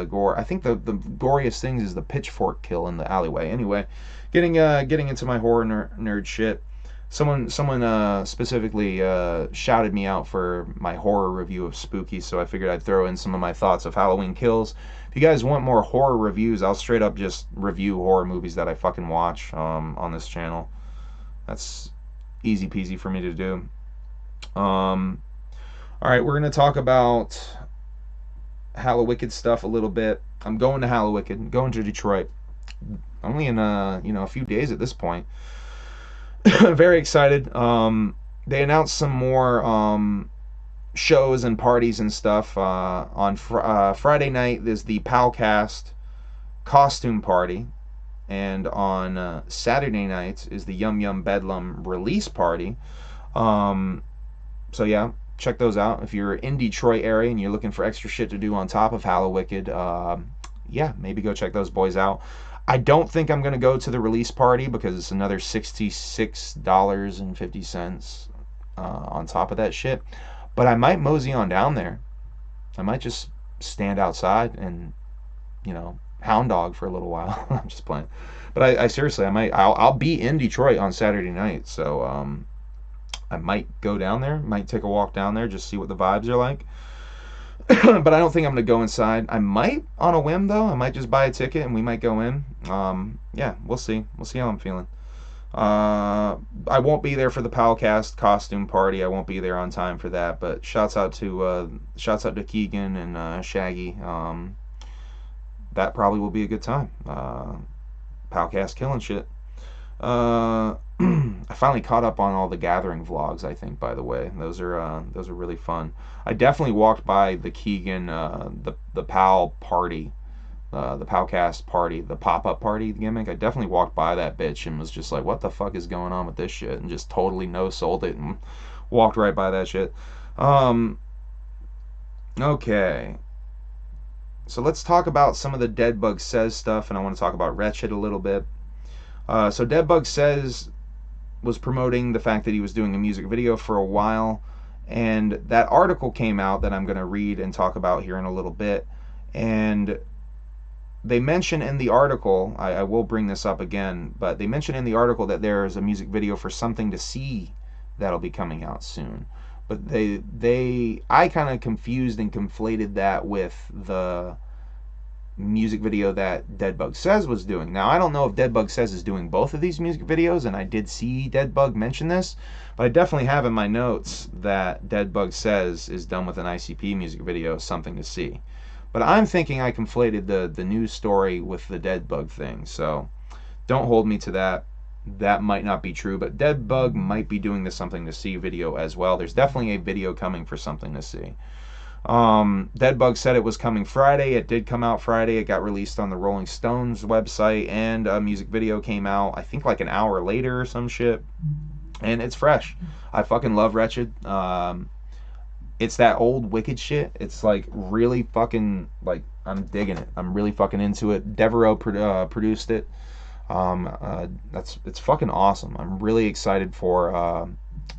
gore. I think the goriest things is the pitchfork kill in the alleyway. Anyway, getting into my horror nerd shit. Someone specifically shouted me out for my horror review of Spooky, so I figured I'd throw in some of my thoughts of Halloween Kills. If you guys want more horror reviews, I'll straight up just review horror movies that I fucking watch on this channel. That's easy peasy for me to do. Alright, we're going to talk about Hallowicked stuff a little bit. I'm going to Hallowicked, going to Detroit. Only in a few days at this point. Very excited. They announced some more shows and parties and stuff. On Friday night, there's the Palcast costume party. And on Saturday night is the Yum Yum Bedlam release party. So yeah, check those out. If you're in Detroit area and you're looking for extra shit to do on top of Hallowicked, yeah, maybe go check those boys out. I don't think I'm going to go to the release party because it's another $66.50 on top of that shit. But I might mosey on down there. I might just stand outside and, hound dog for a little while. I'm just playing. But I seriously, I'll be in Detroit on Saturday night. So I might go down there, might take a walk down there, just see what the vibes are like. But I don't think I'm going to go inside. I might, on a whim, though. I might just buy a ticket and we might go in. Yeah, we'll see. We'll see how I'm feeling. I won't be there for the Palcast costume party. I won't be there on time for that. But shouts out to Keegan and Shaggy. That probably will be a good time. Palcast killing shit. I finally caught up on all the Gathering vlogs, I think, by the way. Those are really fun. I definitely walked by the Keegan, the Pal party, the Palcast party, the pop-up party gimmick. I definitely walked by that bitch and was just like, what the fuck is going on with this shit? And just totally no-sold it and walked right by that shit. Okay. So let's talk about some of the Deadbug Says stuff, and I want to talk about Wretched a little bit. So Deadbug Says was promoting the fact that he was doing a music video for a while, and that article came out that I'm going to read and talk about here in a little bit, and they mention in the article, I will bring this up again, but they mention in the article that there is a music video for Something to See that'll be coming out soon. But I kind of confused and conflated that with the music video that Deadbug Says was doing. Now, I don't know if Deadbug Says is doing both of these music videos, and I did see Deadbug mention this, but I definitely have in my notes that Deadbug Says is done with an ICP music video, Something to See. But I'm thinking I conflated the news story with the Deadbug thing, so don't hold me to that. That might not be true, but Deadbug might be doing the Something to See video as well. There's definitely a video coming for Something to See. Deadbug said it was coming Friday. It did come out Friday. It got released on the Rolling Stones website, and a music video came out, I think like an hour later or some shit. And it's fresh. I fucking love Wretched. It's that old Wicked shit. It's like really fucking, like, I'm digging it. I'm really fucking into it. Devereaux produced it. It's fucking awesome. I'm really excited for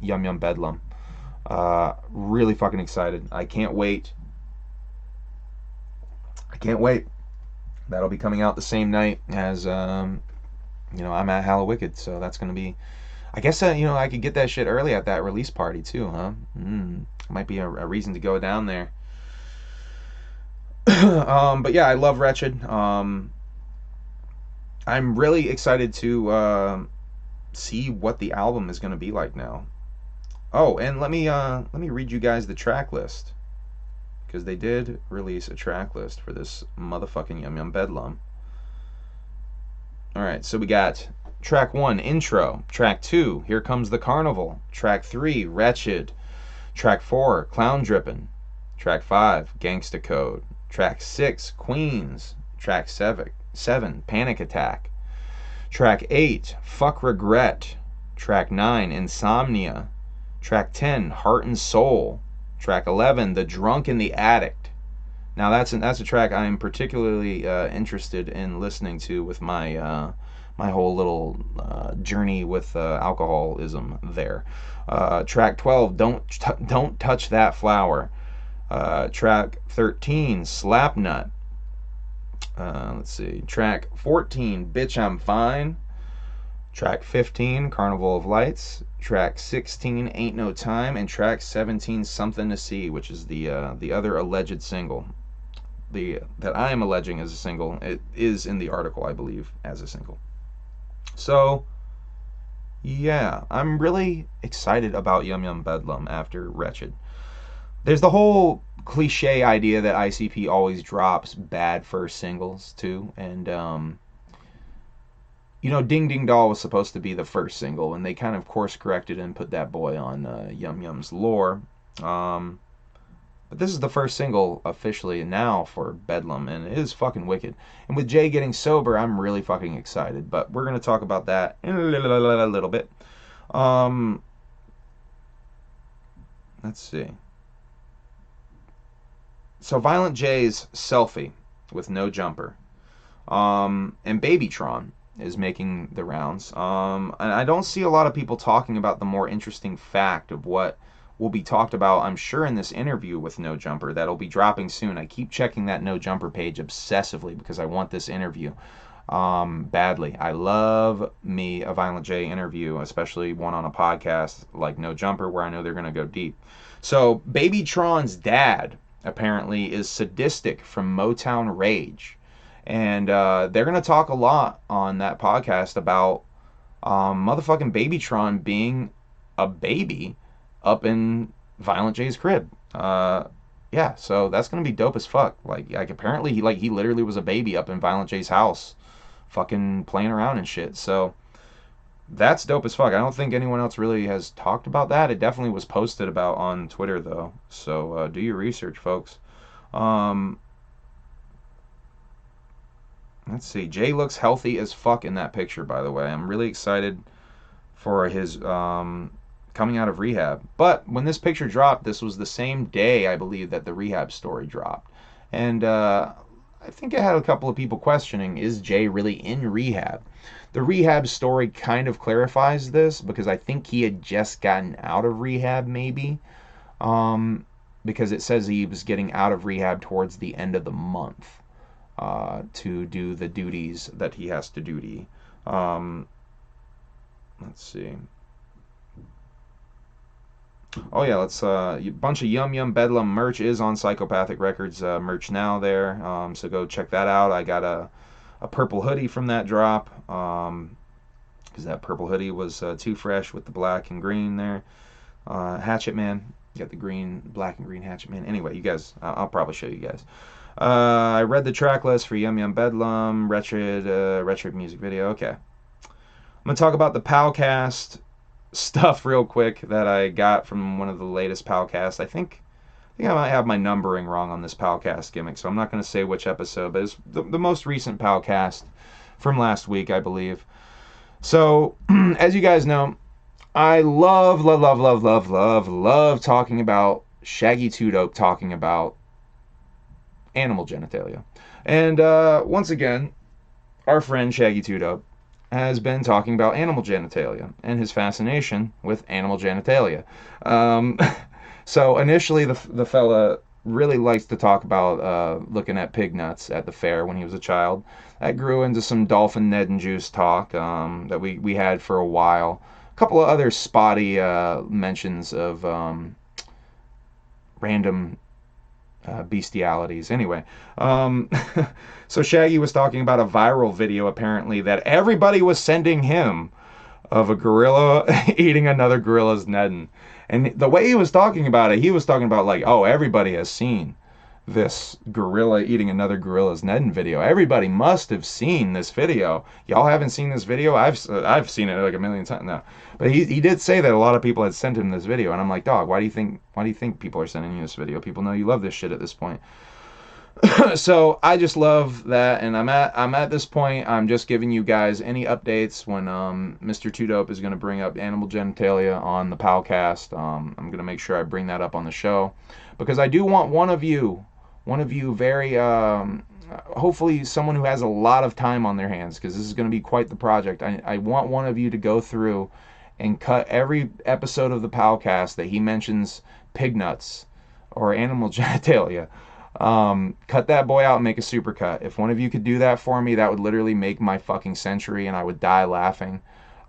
Yum Yum Bedlam. Really fucking excited. I can't wait. I can't wait. That'll be coming out the same night as I'm at Hallowicked, so that's gonna be. I guess I could get that shit early at that release party too, huh? Might be a reason to go down there. But yeah, I love Wretched. I'm really excited to see what the album is gonna be like now. Oh, and let me read you guys the track list, because they did release a track list for this motherfucking Yum Yum Bedlam. All right, so we got track 1, Intro. Track 2, Here Comes the Carnival. Track 3, Wretched. Track 4, Clown Drippin'. Track 5, Gangsta Code. Track 6, Queens. Track 7, Panic Attack. Track 8, Fuck Regret. Track 9, Insomnia. Track 10, Heart and Soul. Track 11, The Drunk and the Addict. Now that's a track I'm particularly interested in listening to with my my whole little journey with alcoholism there. Track 12, Don't Touch That Flower. Track 13, Slapnut. Let's see. Track 14, Bitch I'm Fine. Track 15, Carnival of Lights. Track 16, Ain't No Time. And track 17, Something to See, which is the other alleged single. That I am alleging as a single. It is in the article, I believe, as a single. So, yeah, I'm really excited about Yum Yum Bedlam after Wretched. There's the whole cliche idea that ICP always drops bad first singles, too. And, Ding Ding Doll was supposed to be the first single, and they kind of course corrected and put that boy on Yum Yum's Lore. But this is the first single officially now for Bedlam, and it is fucking wicked. And with Jay getting sober, I'm really fucking excited. But we're going to talk about that in a little bit. Let's see. So Violent J's Selfie with No Jumper. And Babytron is making the rounds. And I don't see a lot of people talking about the more interesting fact of what will be talked about, I'm sure, in this interview with No Jumper that'll be dropping soon. I keep checking that No Jumper page obsessively because I want this interview badly. I love me a Violent J interview, especially one on a podcast like No Jumper, where I know they're going to go deep. So Babytron's dad apparently is sadistic from Motown Rage. And they're going to talk a lot on that podcast about motherfucking Babytron being a baby up in Violent J's crib. Yeah, so that's gonna be dope as fuck. Like apparently he literally was a baby up in Violent J's house, fucking playing around and shit. So that's dope as fuck. I don't think anyone else really has talked about that. It definitely was posted about on Twitter though. So do your research, folks. Let's see. Jay looks healthy as fuck in that picture, by the way. I'm really excited for his coming out of rehab. But when this picture dropped, this was the same day, I believe, that the rehab story dropped. And I think I had a couple of people questioning, is Jay really in rehab? The rehab story kind of clarifies this, because I think he had just gotten out of rehab, maybe. Because it says he was getting out of rehab towards the end of the month to do the duties that he has to duty. Let's see. Oh yeah, let's a bunch of Yum Yum Bedlam merch is on Psychopathic Records merch now there. So go check that out. I got a purple hoodie from that drop. Because that purple hoodie was too fresh with the black and green there. Hatchet Man. You got the green, black and green Hatchet Man. Anyway, you guys, I'll probably show you guys. I read the track list for Yum Yum Bedlam, Wretched music video. Okay. I'm going to talk about the Palcast stuff real quick that I got from one of the latest Palcasts. I think I might have my numbering wrong on this Palcast gimmick, so I'm not going to say which episode, but it's the most recent Palcast from last week, I believe. So, as you guys know, I love talking about Shaggy 2 Dope talking about animal genitalia. And once again, our friend Shaggy 2 Dope has been talking about animal genitalia and his fascination with animal genitalia. So initially, the fella really likes to talk about looking at pig nuts at the fair when he was a child. That grew into some dolphin Ned and Juice talk that we had for a while. A couple of other spotty mentions of random bestialities. Anyway, um, so Shaggy was talking about a viral video apparently that everybody was sending him of a gorilla eating another gorilla's Nedden. And the way he was talking about it, he was talking about like, oh, everybody has seen this gorilla eating another gorilla's Nedden video. Everybody must have seen this video. Y'all haven't seen this video? I've seen it like a million times now. But he did say that a lot of people had sent him this video, and I'm like, dog, why do you think people are sending you this video? People know you love this shit at this point. So I just love that, and I'm at this point. I'm just giving you guys any updates when Mr. Two Dope is going to bring up animal genitalia on the Palcast. I'm going to make sure I bring that up on the show because I do want one of you very hopefully someone who has a lot of time on their hands because this is going to be quite the project. I want one of you to go through and cut every episode of the Palcast that he mentions pig nuts or animal genitalia. Cut that boy out and make a supercut. If one of you could do that for me, that would literally make my fucking century and I would die laughing.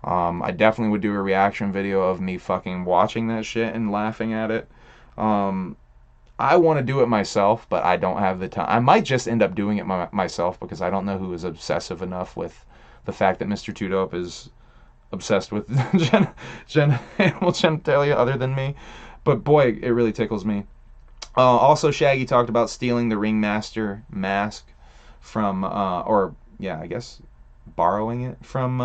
I definitely would do a reaction video of me fucking watching that shit and laughing at it. I want to do it myself, but I don't have the time. I might just end up doing it myself because I don't know who is obsessive enough with the fact that Mr. Two Dope is obsessed with animal genitalia other than me. But boy, it really tickles me. Also, Shaggy talked about stealing the Ringmaster mask from, I guess, borrowing it from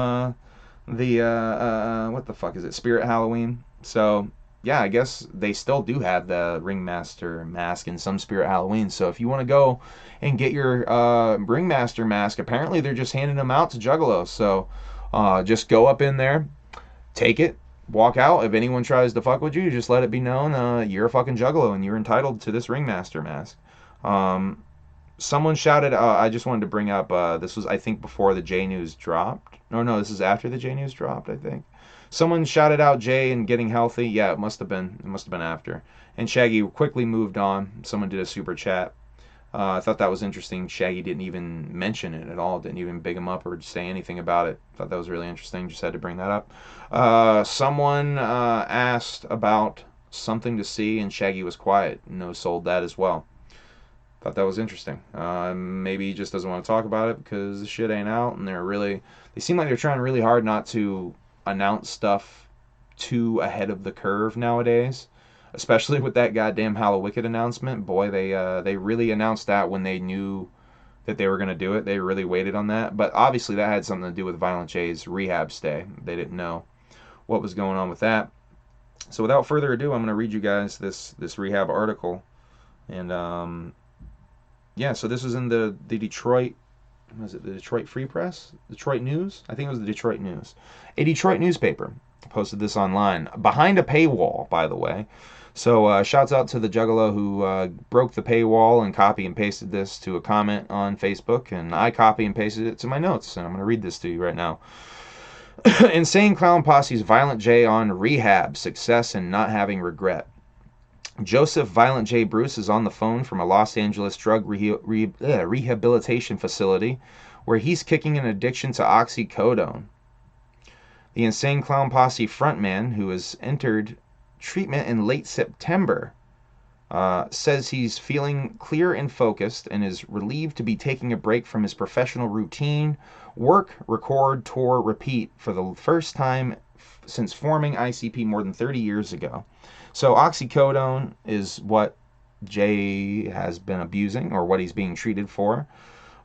what the fuck is it, Spirit Halloween. So, yeah, I guess they still do have the Ringmaster mask in some Spirit Halloween. So if you want to go and get your Ringmaster mask, apparently they're just handing them out to Juggalos. So just go up in there, take it, walk out. If anyone tries to fuck with you, just let it be known you're a fucking Juggalo and you're entitled to this Ringmaster mask. Someone shouted, I just wanted to bring up, this was, I think, before the J News dropped. No, this is after the J News dropped, I think. Someone shouted out Jay and getting healthy. Yeah, it must have been after. And Shaggy quickly moved on. Someone did a super chat. I thought that was interesting. Shaggy didn't even mention it at all. Didn't even big him up or say anything about it. Thought that was really interesting. Just had to bring that up. Someone asked about something to see, and Shaggy was quiet. No sold that as well. Thought that was interesting. Maybe he just doesn't want to talk about it because the shit ain't out, and they seem like they're trying really hard not to announce stuff too ahead of the curve nowadays. Especially with that goddamn Hallowicked announcement. Boy, they really announced that when they knew that they were going to do it. They really waited on that. But obviously that had something to do with Violent J's rehab stay. They didn't know what was going on with that. So without further ado, I'm going to read you guys this rehab article. And so this was in the Detroit, was it the Detroit Free Press? Detroit News? I think it was the Detroit News. A Detroit newspaper posted this online. Behind a paywall, by the way. So shouts out to the Juggalo who broke the paywall and copy and pasted this to a comment on Facebook, and I copy and pasted it to my notes, and I'm going to read this to you right now. Insane Clown Posse's Violent J on rehab, success and not having regret. Joseph Violent J. Bruce is on the phone from a Los Angeles drug rehabilitation facility where he's kicking an addiction to oxycodone. The Insane Clown Posse frontman, who has entered treatment in late September, says he's feeling clear and focused and is relieved to be taking a break from his professional routine, work, record, tour, repeat for the first time since forming ICP more than 30 years ago. So oxycodone is what Jay has been abusing or what he's being treated for.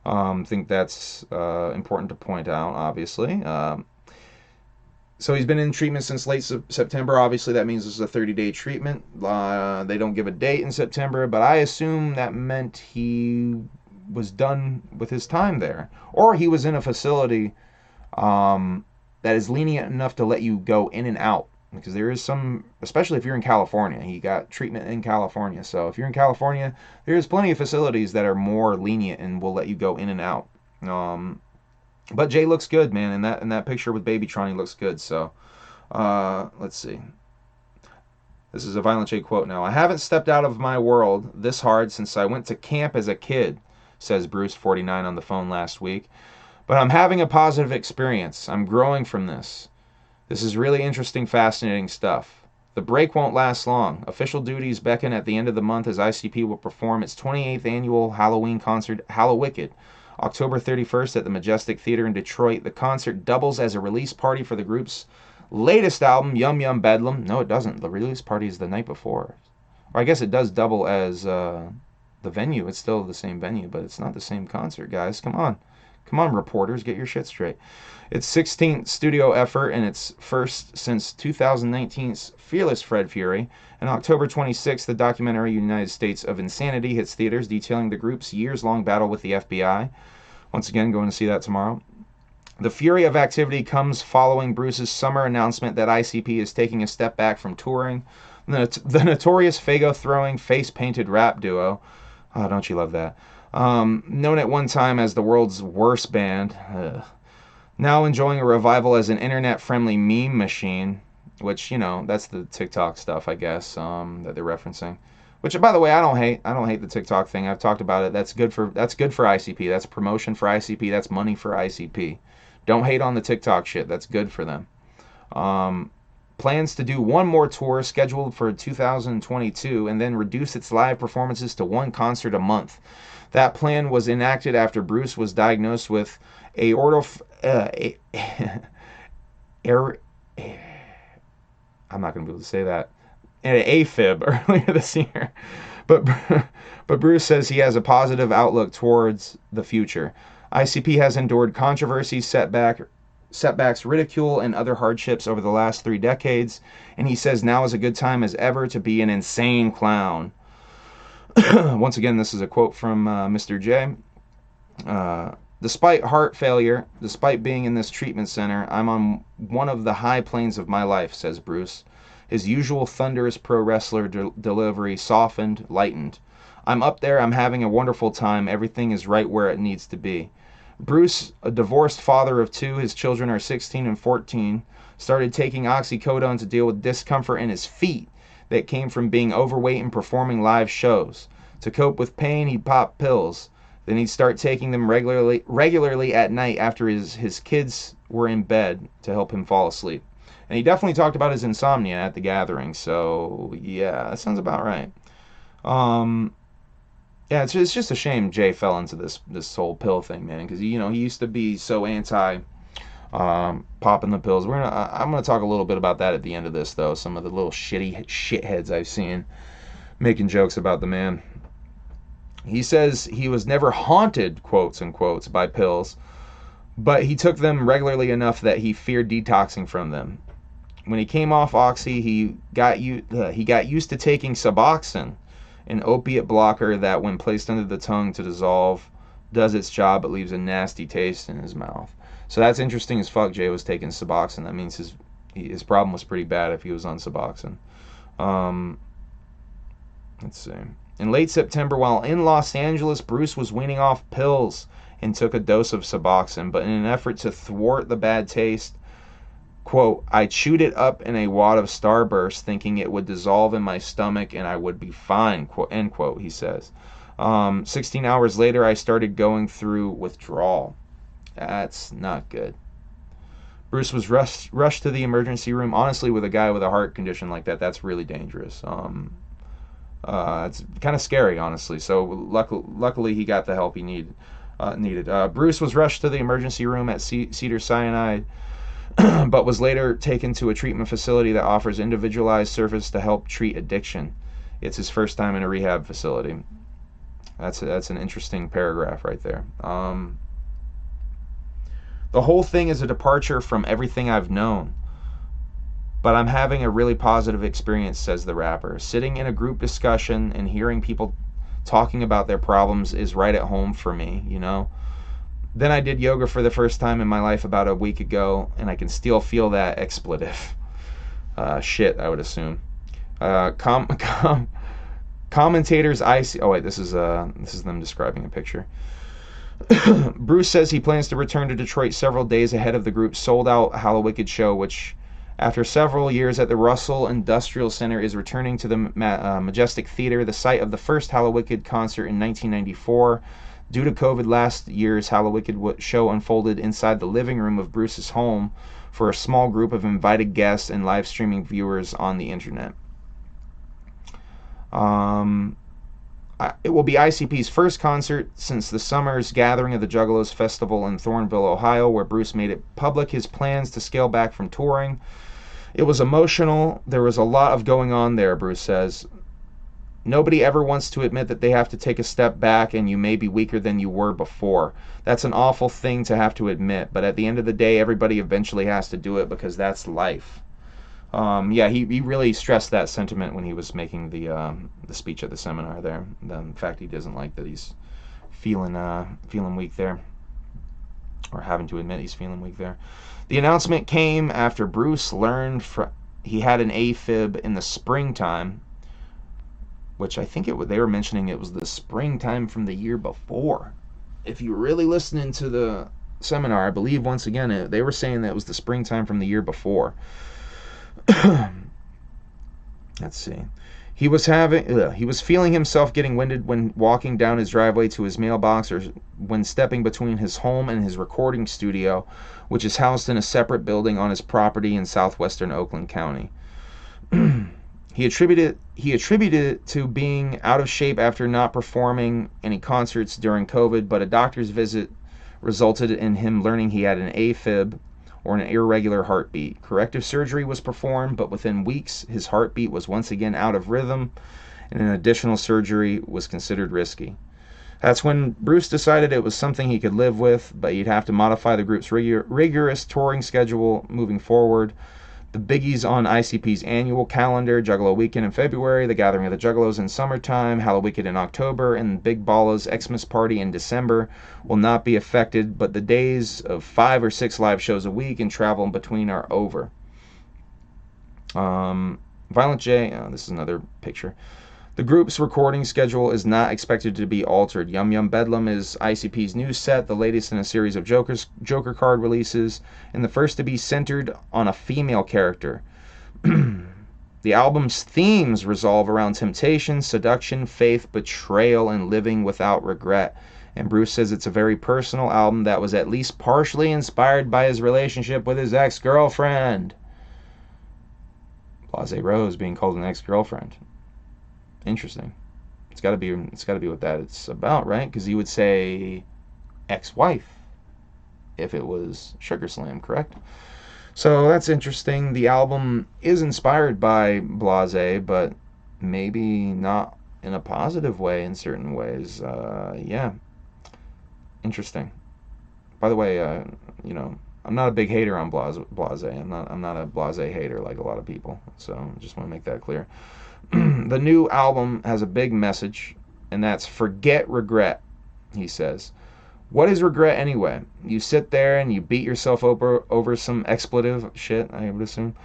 I think that's important to point out, obviously. So he's been in treatment since late September. Obviously, that means this is a 30-day treatment. They don't give a date in September, but I assume that meant he was done with his time there. Or he was in a facility that is lenient enough to let you go in and out. Because there is some, especially if you're in California. He got treatment in California. So if you're in California, there's plenty of facilities that are more lenient and will let you go in and out. But Jay looks good, man. In that picture with Babytron, he looks good. So, let's see. This is a Violent J quote now. "I haven't stepped out of my world this hard since I went to camp as a kid," says Bruce, 49, on the phone last week. "But I'm having a positive experience. I'm growing from this. This is really interesting, fascinating stuff. The break won't last long. Official duties beckon at the end of the month as ICP will perform its 28th annual Halloween concert, Hallowicked, October 31st at the Majestic Theater in Detroit. The concert doubles as a release party for the group's latest album, Yum Yum Bedlam." No, it doesn't. The release party is the night before. Or I guess it does double as the venue. It's still the same venue, but it's not the same concert, guys. Come on. Come on, reporters. Get your shit straight. Its 16th studio effort and its first since 2019's Fearless Fred Fury. On October 26th, the documentary United States of Insanity hits theaters, detailing the group's years-long battle with the FBI. Once again, going to see that tomorrow. The fury of activity comes following Bruce's summer announcement that ICP is taking a step back from touring. The notorious Fago-throwing, face-painted rap duo, oh, don't you love that, known at one time as the world's worst band, now enjoying a revival as an internet-friendly meme machine, which, you know, that's the TikTok stuff, I guess, that they're referencing. Which, by the way, I don't hate. I don't hate the TikTok thing. I've talked about it. That's good for ICP. That's promotion for ICP. That's money for ICP. Don't hate on the TikTok shit. That's good for them. Plans to do one more tour scheduled for 2022 and then reduce its live performances to one concert a month. That plan was enacted after Bruce was diagnosed with I'm not going to be able to say that. AFib earlier this year. But Bruce says he has a positive outlook towards the future. ICP has endured controversy, setbacks, ridicule, and other hardships over the last 3 decades, and he says now is a good time as ever to be an insane clown. Once again, this is a quote from Mr. J. "Despite heart failure, despite being in this treatment center, I'm on one of the high planes of my life," says Bruce. His usual thunderous pro wrestler delivery softened, lightened. "I'm up there, I'm having a wonderful time, everything is right where it needs to be." Bruce, a divorced father of 2, his children are 16 and 14, started taking oxycodone to deal with discomfort in his feet that came from being overweight and performing live shows. To cope with pain, he'd pop pills. Then he'd start taking them regularly at night after his kids were in bed to help him fall asleep. And he definitely talked about his insomnia at the gathering, so yeah, that sounds about right. Yeah, it's just a shame Jay fell into this whole pill thing, man, because, you know, he used to be so anti popping the pills. I'm gonna talk a little bit about that at the end of this, though. Some of the little shitty shitheads I've seen making jokes about the man. He says he was never haunted, quotes and quotes, by pills, but he took them regularly enough that he feared detoxing from them. When he came off Oxy, he got used to taking Suboxone, an opiate blocker that, when placed under the tongue to dissolve, does its job but leaves a nasty taste in his mouth. So that's interesting as fuck. Jay was taking Suboxone. That means his problem was pretty bad if he was on Suboxone. Let's see. In late September, while in Los Angeles, Bruce was weaning off pills and took a dose of Suboxone, but in an effort to thwart the bad taste, quote, "I chewed it up in a wad of Starburst thinking it would dissolve in my stomach and I would be fine," quote, end quote, he says. 16 hours later, I started going through withdrawal. That's not good. Bruce was rushed to the emergency room. Honestly, with a guy with a heart condition like that, that's really dangerous. It's kind of scary, honestly. So luckily he got the help he needed. Bruce was rushed to the emergency room at Cedars-Sinai, but was later taken to a treatment facility that offers individualized service to help treat addiction. It's his first time in a rehab facility. That's an interesting paragraph right there. The whole thing is a departure from everything I've known, but I'm having a really positive experience, says the rapper. Sitting in a group discussion and hearing people talking about their problems is right at home for me, you know? Then I did yoga for the first time in my life about a week ago, and I can still feel that expletive. Shit, I would assume. Commentators I see. Oh wait, this is them describing a picture. Bruce says he plans to return to Detroit several days ahead of the group's sold-out Hallowicked show, which After several years at the Russell Industrial Center, is returning to the Majestic Theater, the site of the first Hallowicked concert in 1994. Due to COVID, last year's Hallowicked show unfolded inside the living room of Bruce's home for a small group of invited guests and live streaming viewers on the internet. It will be ICP's first concert since the summer's gathering of the Juggalos Festival in Thornville, Ohio, where Bruce made it public his plans to scale back from touring. It was emotional. There was a lot of going on there, Bruce says. Nobody ever wants to admit that they have to take a step back and you may be weaker than you were before. That's an awful thing to have to admit, but at the end of the day, everybody eventually has to do it because that's life. He really stressed that sentiment when he was making the speech at the seminar there. The fact he doesn't like that he's feeling weak there, or having to admit he's feeling weak there. The announcement came after Bruce learned he had an AFib in the springtime, which I think they were mentioning it was the springtime from the year before. If you were really listening to the seminar, I believe once again they were saying that it was the springtime from the year before. Let's see. He was feeling himself getting winded when walking down his driveway to his mailbox, or when stepping between his home and his recording studio, which is housed in a separate building on his property in southwestern Oakland County. He attributed it to being out of shape after not performing any concerts during COVID, but a doctor's visit resulted in him learning he had an AFib, or an irregular heartbeat. Corrective surgery was performed, but within weeks his heartbeat was once again out of rhythm, and an additional surgery was considered risky. That's when Bruce decided it was something he could live with, but he'd have to modify the group's rigorous touring schedule moving forward. The biggies on ICP's annual calendar: Juggalo Weekend in February, the Gathering of the Juggalos in summertime, Hallowicked in October, and Big Balla's Xmas Party in December, will not be affected, but the days of 5 or 6 live shows a week and travel in between are over. Violent J, this is another picture. The group's recording schedule is not expected to be altered. Yum Yum Bedlam is ICP's new set, the latest in a series of Joker card releases, and the first to be centered on a female character. The album's themes revolve around temptation, seduction, faith, betrayal, and living without regret. And Bruce says it's a very personal album that was at least partially inspired by his relationship with his ex-girlfriend. Blase Rose being called an ex-girlfriend. Interesting. It's got to be what that it's about, right? Because he would say ex-wife if it was Sugar Slam, correct? So that's interesting. The album is inspired by Blase, but maybe not in a positive way in certain ways. Interesting. By the way, I'm not a big hater on Blase. I'm not a Blase hater like a lot of people. So just want to make that clear. The new album has a big message, and that's forget regret, he says. What is regret anyway? You sit there and you beat yourself over some expletive shit, I would assume.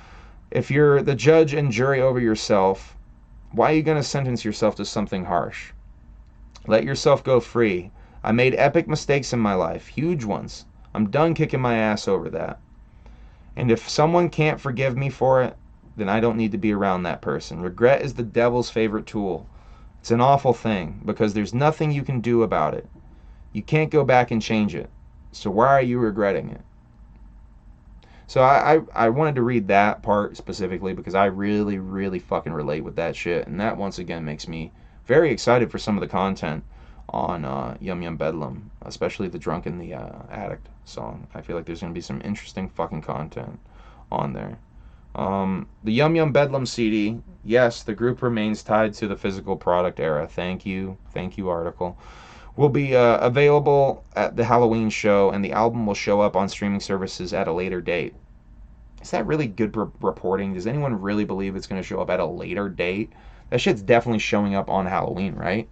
If you're the judge and jury over yourself, why are you going to sentence yourself to something harsh? Let yourself go free. I made epic mistakes in my life, huge ones. I'm done kicking my ass over that. And if someone can't forgive me for it, then I don't need to be around that person. Regret is the devil's favorite tool. It's an awful thing because there's nothing you can do about it. You can't go back and change it. So why are you regretting it? So I wanted to read that part specifically because I really, really fucking relate with that shit. And that once again makes me very excited for some of the content on Yum Yum Bedlam, especially the Drunk in the Attic song. I feel like there's going to be some interesting fucking content on there. The Yum Yum Bedlam CD, yes, the group remains tied to the physical product era. Thank you article. Will be available at the Halloween show, and the album will show up on streaming services at a later date. Is that really good reporting? Does anyone really believe it's going to show up at a later date? That shit's definitely showing up on Halloween, right?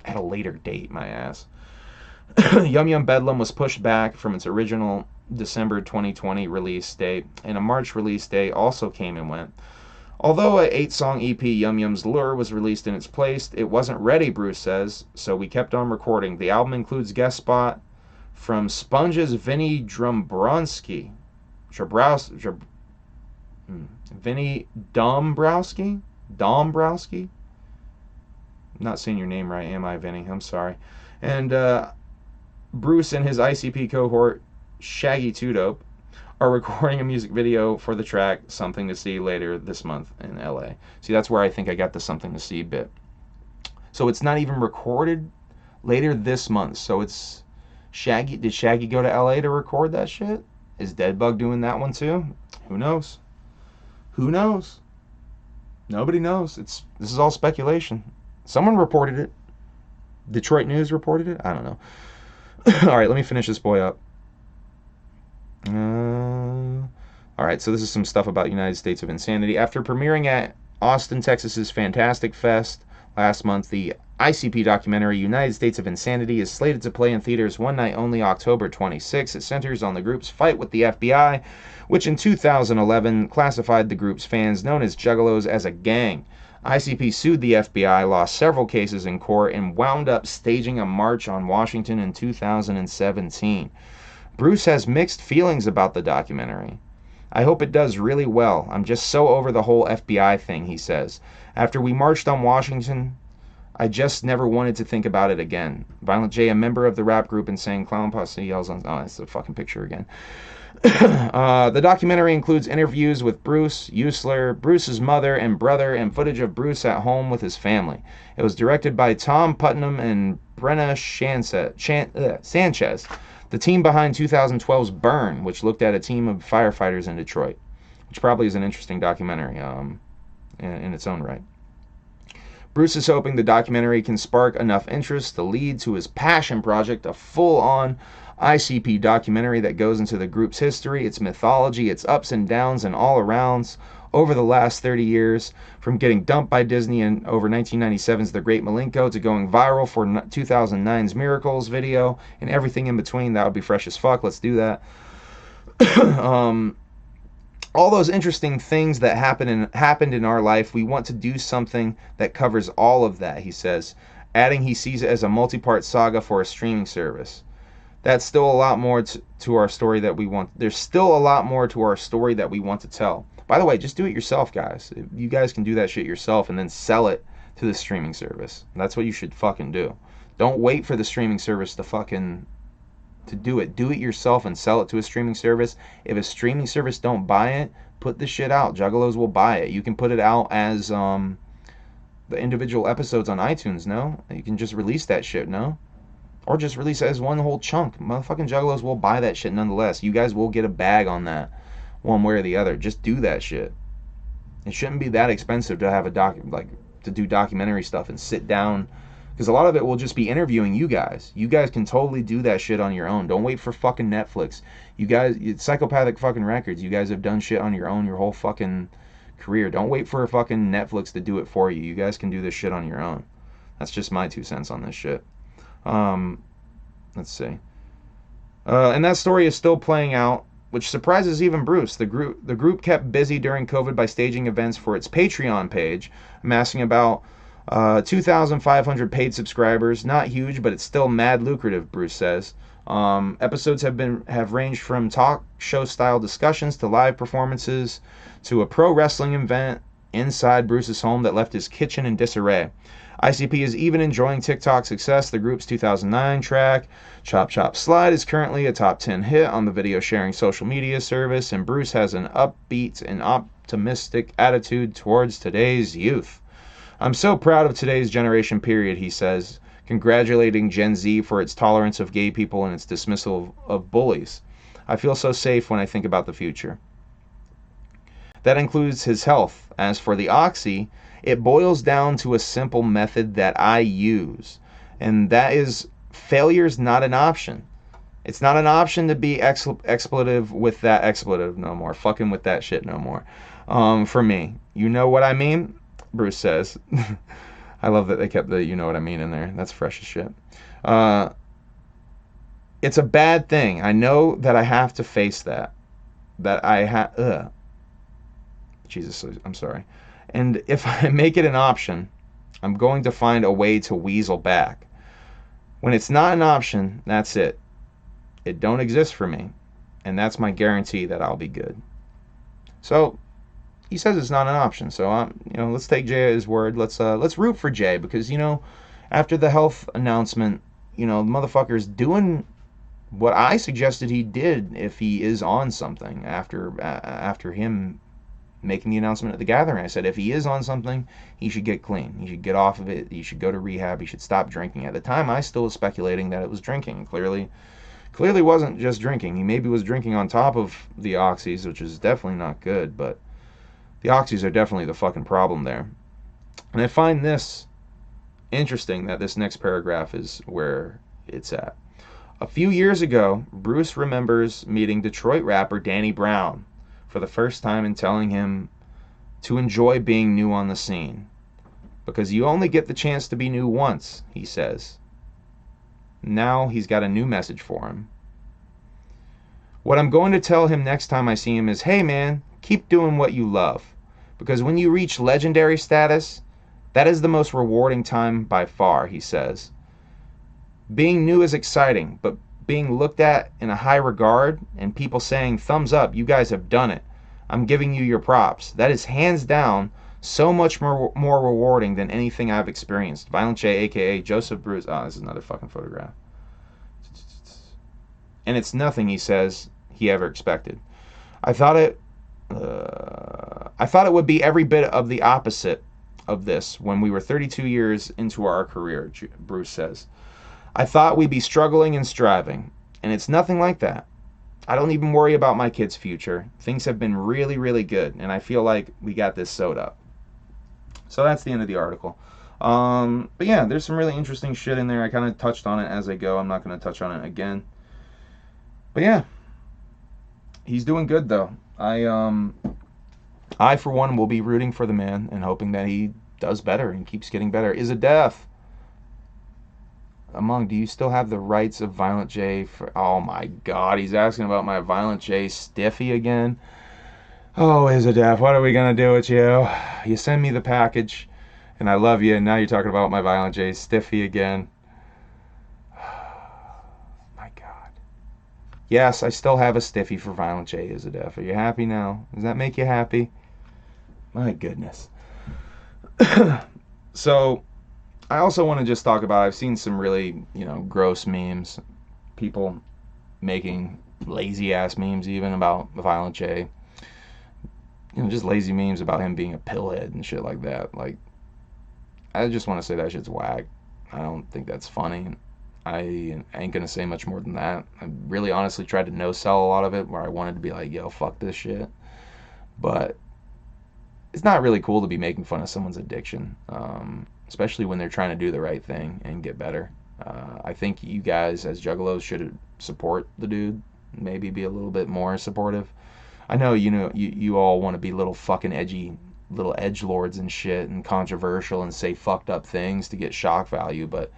At a later date, my ass. Yum Yum Bedlam was pushed back from its original December 2020 release date, and a March release date also came and went. Although a 8-song EP, Yum Yum's Lure, was released in its place, it wasn't ready, Bruce says, so we kept on recording. The album includes guest spot from Sponge's Vinny Jabrowski. Vinny Dombrowski? Dombrowski? I'm not saying your name right, am I, Vinny? I'm sorry. And Bruce and his ICP cohort, Shaggy Two Dope, are recording a music video for the track Something to See later this month in LA. See, that's where I think I got the Something to See bit. So it's not even recorded later this month. So it's Shaggy. Did Shaggy go to LA to record that shit? Is Deadbug doing that one too? Who knows? Who knows? Nobody knows. This is all speculation. Someone reported it. Detroit News reported it. I don't know. All right, let me finish this boy up. All right, so this is some stuff about United States of Insanity. After premiering at Austin, Texas's Fantastic Fest last month, the ICP documentary United States of Insanity is slated to play in theaters one night only, October 26. It centers on the group's fight with the FBI, which in 2011 classified the group's fans, known as Juggalos, as a gang. ICP sued the FBI, lost several cases in court, and wound up staging a march on Washington in 2017. Bruce has mixed feelings about the documentary. I hope it does really well. I'm just so over the whole FBI thing, he says. After we marched on Washington, I just never wanted to think about it again. Violent J, a member of the rap group Insane Clown Posse, yells on... Oh, that's the fucking picture again. The documentary includes interviews with Bruce, Usler, Bruce's mother and brother, and footage of Bruce at home with his family. It was directed by Tom Putnam and Brenna Sanchez, the team behind 2012's Burn, which looked at a team of firefighters in Detroit, which probably is an interesting documentary in its own right. Bruce is hoping the documentary can spark enough interest to lead to his passion project, a full-on ICP documentary that goes into the group's history, its mythology, its ups and downs and all-arounds over the last 30 years, from getting dumped by Disney in over 1997's The Great Milenko to going viral for 2009's Miracles video and everything in between. That would be fresh as fuck. Let's do that. All those interesting things that happened in our life, we want to do something that covers all of that, he says, adding he sees it as a multi-part saga for a streaming service. That's still a lot more to our story that we want. There's still a lot more to our story that we want to tell. By the way, just do it yourself, guys. You guys can do that shit yourself and then sell it to the streaming service. That's what you should fucking do. Don't wait for the streaming service to do it. Do it yourself and sell it to a streaming service. If a streaming service don't buy it, put the shit out. Juggalos will buy it. You can put it out as the individual episodes on iTunes, no? You can just release that shit, no? Or just release it as one whole chunk. Motherfucking Juggalos will buy that shit nonetheless. You guys will get a bag on that, one way or the other. Just do that shit. It shouldn't be that expensive to have to do documentary stuff and sit down, because a lot of it will just be interviewing you guys. You guys can totally do that shit on your own. Don't wait for fucking Netflix. You guys, it's Psychopathic fucking Records. You guys have done shit on your own your whole fucking career. Don't wait for fucking Netflix to do it for you. You guys can do this shit on your own. That's just my 2 cents on this shit. Let's see. And that story is still playing out, which surprises even Bruce. The group kept busy during COVID by staging events for its Patreon page, amassing about 2,500 paid subscribers. Not huge, but it's still mad lucrative, Bruce says. Episodes have ranged from talk show style discussions to live performances to a pro wrestling event inside Bruce's home that left his kitchen in disarray. ICP is even enjoying TikTok success. The group's 2009 track, Chop Chop Slide, is currently a top 10 hit on the video sharing social media service, and Bruce has an upbeat and optimistic attitude towards today's youth. I'm so proud of today's generation, period, he says, congratulating Gen Z for its tolerance of gay people and its dismissal of bullies. I feel so safe when I think about the future. That includes his health. As for the Oxy, it boils down to a simple method that I use, and that is failure's not an option. It's not an option to be expletive with that expletive no more. Fucking with that shit no more. For me. You know what I mean? Bruce says. I love that they kept the you know what I mean in there. That's fresh as shit. It's a bad thing. I know that I have to face that. That I have... Jesus, I'm sorry. And if I make it an option, I'm going to find a way to weasel back. When it's not an option, that's it. It don't exist for me. And that's my guarantee that I'll be good. So, he says it's not an option. So let's take Jay at his word. Let's root for Jay, because after the health announcement, the motherfucker's doing what I suggested he did if he is on something after him making the announcement at the gathering. I said if he is on something, he should get clean. He should get off of it. He should go to rehab. He should stop drinking. At the time, I still was speculating that it was drinking. Clearly wasn't just drinking. He maybe was drinking on top of the oxys, which is definitely not good, but the oxys are definitely the fucking problem there. And I find this interesting, that this next paragraph is where it's at. A few years ago, Bruce remembers meeting Detroit rapper Danny Brown for the first time and telling him to enjoy being new on the scene, because you only get the chance to be new once, he says. Now he's got a new message for him. What I'm going to tell him next time I see him is, hey man, keep doing what you love, because when you reach legendary status, that is the most rewarding time by far, he says. Being new is exciting, but being looked at in a high regard and people saying, thumbs up, you guys have done it, I'm giving you your props, that is hands down so much more rewarding than anything I've experienced. Violent J, aka Joseph Bruce. Oh, this is another fucking photograph. And it's nothing, he says, he ever expected. I thought it would be every bit of the opposite of this when we were 32 years into our career, Bruce says. I thought we'd be struggling and striving, and it's nothing like that. I don't even worry about my kids' future. Things have been really, really good, and I feel like we got this sewed up. So that's the end of the article. But yeah, there's some really interesting shit in there. I kind of touched on it as I go. I'm not going to touch on it again. But yeah, he's doing good though. I for one will be rooting for the man and hoping that he does better and keeps getting better. Is a death. Among, do you still have the rights of Violent J for... Oh my god, he's asking about my Violent J stiffy again. Oh, Izadef, what are we going to do with you? You send me the package, and I love you, and now you're talking about my Violent J stiffy again. My god. Yes, I still have a stiffy for Violent J, Izadef. Are you happy now? Does that make you happy? My goodness. So, I also want to just talk about, I've seen some really, gross memes. People making lazy-ass memes even about Violent J. Just lazy memes about him being a pillhead and shit like that. Like, I just want to say that shit's whack. I don't think that's funny. I ain't gonna say much more than that. I really honestly tried to no-sell a lot of it, where I wanted to be like, yo, fuck this shit. But it's not really cool to be making fun of someone's addiction, especially when they're trying to do the right thing and get better. I think you guys as juggalos should support the dude, maybe be a little bit more supportive. I know you all want to be little fucking edgy little edgelords and shit and controversial and say fucked up things to get shock value, but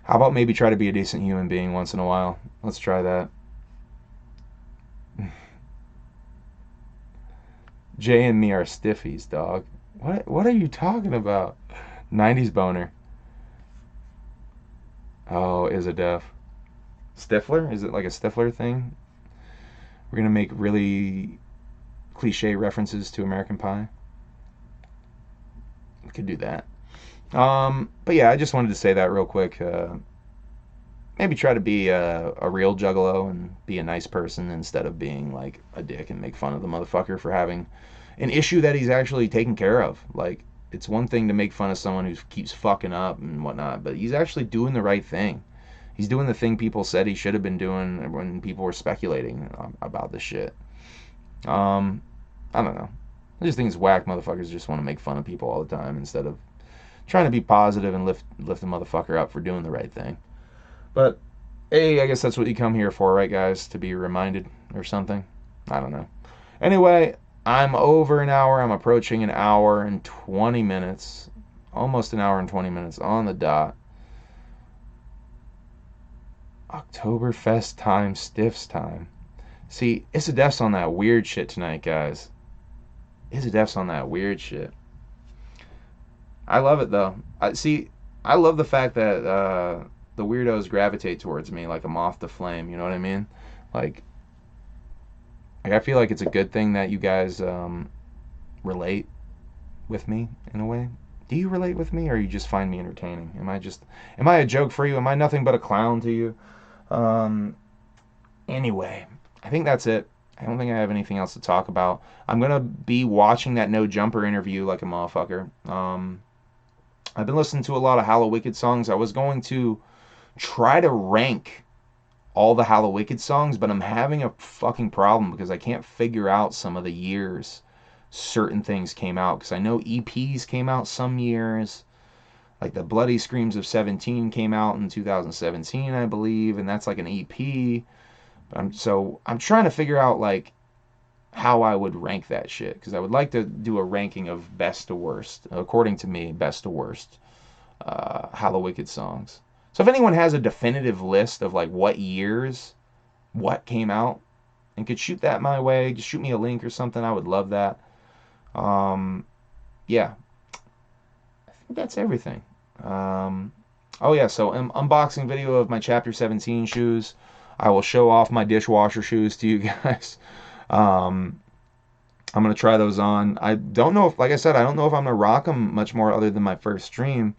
how about maybe try to be a decent human being once in a while? Let's try that. Jay and me are stiffies, dog. What are you talking about? 90s boner. Oh, is a def. Stifler? Is it like a Stifler thing? We're going to make really cliche references to American Pie. We could do that. But yeah, I just wanted to say that real quick. Maybe try to be a real juggalo and be a nice person instead of being like a dick and make fun of the motherfucker for having an issue that he's actually taken care of. Like, it's one thing to make fun of someone who keeps fucking up and whatnot, but he's actually doing the right thing. He's doing the thing people said he should have been doing when people were speculating about this shit. I don't know. I just think it's whack motherfuckers just want to make fun of people all the time instead of trying to be positive and lift the motherfucker up for doing the right thing. But, hey, I guess that's what you come here for, right, guys? To be reminded or something? I don't know. Anyway, I'm over an hour. I'm approaching an hour and 20 minutes. Almost an hour and 20 minutes on the dot. Oktoberfest time, Stiffs time. See, Isadef's on that weird shit tonight, guys. Isadef's on that weird shit. I love it, though. I love the fact that the weirdos gravitate towards me like a moth to flame, you know what I mean? Like I feel like it's a good thing that you guys relate with me in a way. Do you relate with me, or you just find me entertaining? Am I a joke for you? Am I nothing but a clown to you? Um, anyway, I think that's it. I don't think I have anything else to talk about. I'm gonna be watching that No Jumper interview like a motherfucker. I've been listening to a lot of Hallowicked songs. I was going to try to rank all the Hallowicked songs, but I'm having a fucking problem because I can't figure out some of the years certain things came out. Because I know EPs came out some years, like the Bloody Screams of 17 came out in 2017, I believe, and that's like an EP. I'm trying to figure out like how I would rank that shit, because I would like to do a ranking of best to worst, according to me, best to worst Hallowicked songs. So if anyone has a definitive list of like what years what came out and could shoot that my way, just shoot me a link or something, I would love that. Yeah, I think that's everything. Oh yeah, so unboxing video of my Chapter 17 shoes. I will show off my dishwasher shoes to you guys. I'm gonna try those on. I don't know if, like I said, I don't know if I'm gonna rock them much more other than my first stream.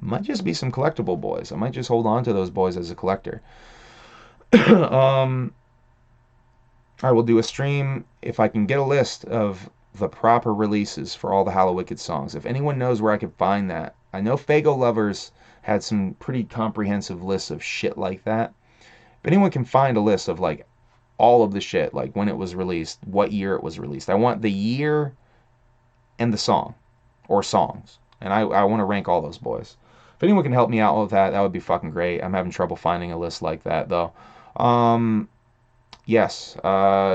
Might just be some collectible boys. I might just hold on to those boys as a collector. I will do a stream if I can get a list of the proper releases for all the Hallowicked songs. If anyone knows where I could find that. I know Fago Lovers had some pretty comprehensive lists of shit like that. If anyone can find a list of like all of the shit, like when it was released, what year it was released. I want the year and the song or songs. And I want to rank all those boys. If anyone can help me out with that, that would be fucking great. I'm having trouble finding a list like that though. Yes,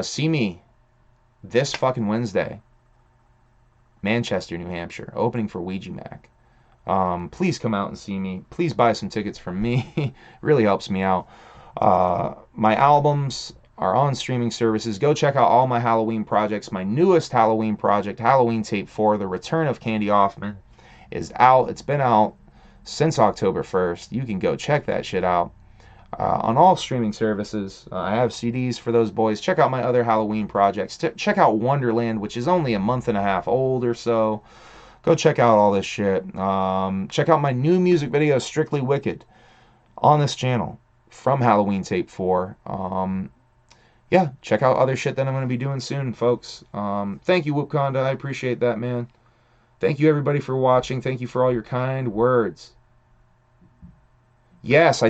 see me this fucking Wednesday, Manchester, New Hampshire, opening for Ouija Mac. Please come out and see me. Please buy some tickets from me. It really helps me out. My albums are on streaming services. Go check out all my Halloween projects. My newest Halloween project, Halloween Tape 4, The Return of Kandy Offman, is out. It's been out since October 1st. You can go check that shit out. On all streaming services. I have CDs for those boys. Check out my other Halloween projects. Check out Wonderland, which is only a month and a half old or so. Go check out all this shit. Check out my new music video, Strictly Wicked, on this channel from Halloween Tape 4. Yeah, check out other shit that I'm going to be doing soon, folks. Thank you, Whoopconda. I appreciate that, man. Thank you, everybody, for watching. Thank you for all your kind words. Yes,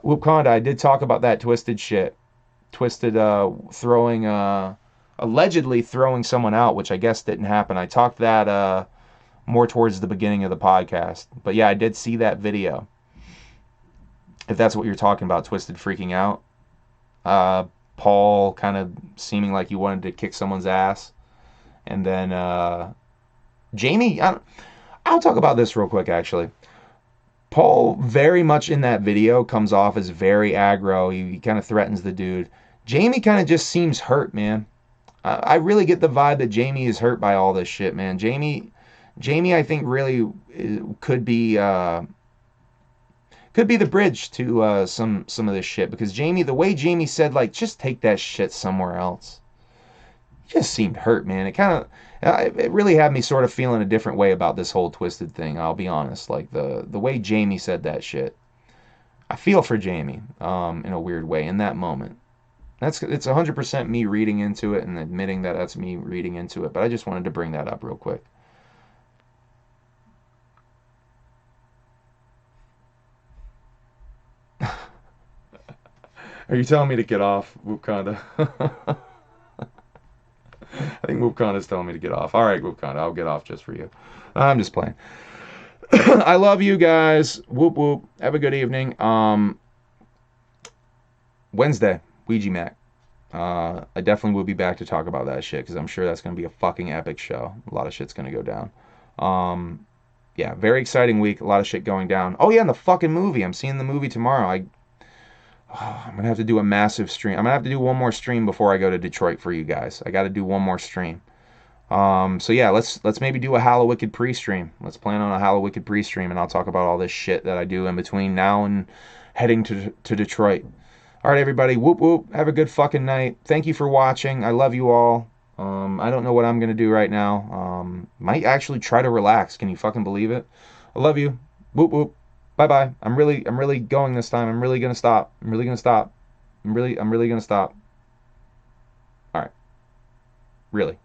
Whoopconda, I did talk about that Twisted shit. Twisted throwing, allegedly throwing someone out, which I guess didn't happen. I talked that more towards the beginning of the podcast. But yeah, I did see that video. If that's what you're talking about, Twisted freaking out. Paul kind of seeming like you wanted to kick someone's ass. And then Jamie, I'll talk about this real quick, actually. Paul, very much in that video, comes off as very aggro. He kind of threatens the dude. Jamie kind of just seems hurt, man. I really get the vibe that Jamie is hurt by all this shit, man. Jamie, I think, really could be the bridge to some of this shit, because Jamie, the way Jamie said, like, just take that shit somewhere else, he just seemed hurt, man. It really had me sort of feeling a different way about this whole Twisted thing. I'll be honest, like the way Jamie said that shit, I feel for Jamie in a weird way in that moment. It's 100% me reading into it and admitting that that's me reading into it. But I just wanted to bring that up real quick. Are you telling me to get off, Whoopconda? I think Whoopconda is telling me to get off. All right, Whoopconda, I'll get off just for you. I'm just playing. I love you guys. Whoop whoop. Have a good evening. Wednesday, Ouija Mac. I definitely will be back to talk about that shit, because I'm sure that's going to be a fucking epic show. A lot of shit's going to go down. Yeah, very exciting week. A lot of shit going down. Oh yeah, and the fucking movie. I'm seeing the movie tomorrow. I'm going to have to do a massive stream. I'm going to have to do one more stream before I go to Detroit for you guys. I got to do one more stream. So yeah, let's maybe do a Hallowicked pre-stream. Let's plan on a Hallowicked pre-stream, and I'll talk about all this shit that I do in between now and heading to Detroit. All right, everybody. Whoop, whoop. Have a good fucking night. Thank you for watching. I love you all. I don't know what I'm gonna do right now. Might actually try to relax. Can you fucking believe it? I love you. Whoop whoop. Bye bye. I'm really going this time. I'm really gonna stop. I'm really gonna stop. I'm really gonna stop. All right. Really.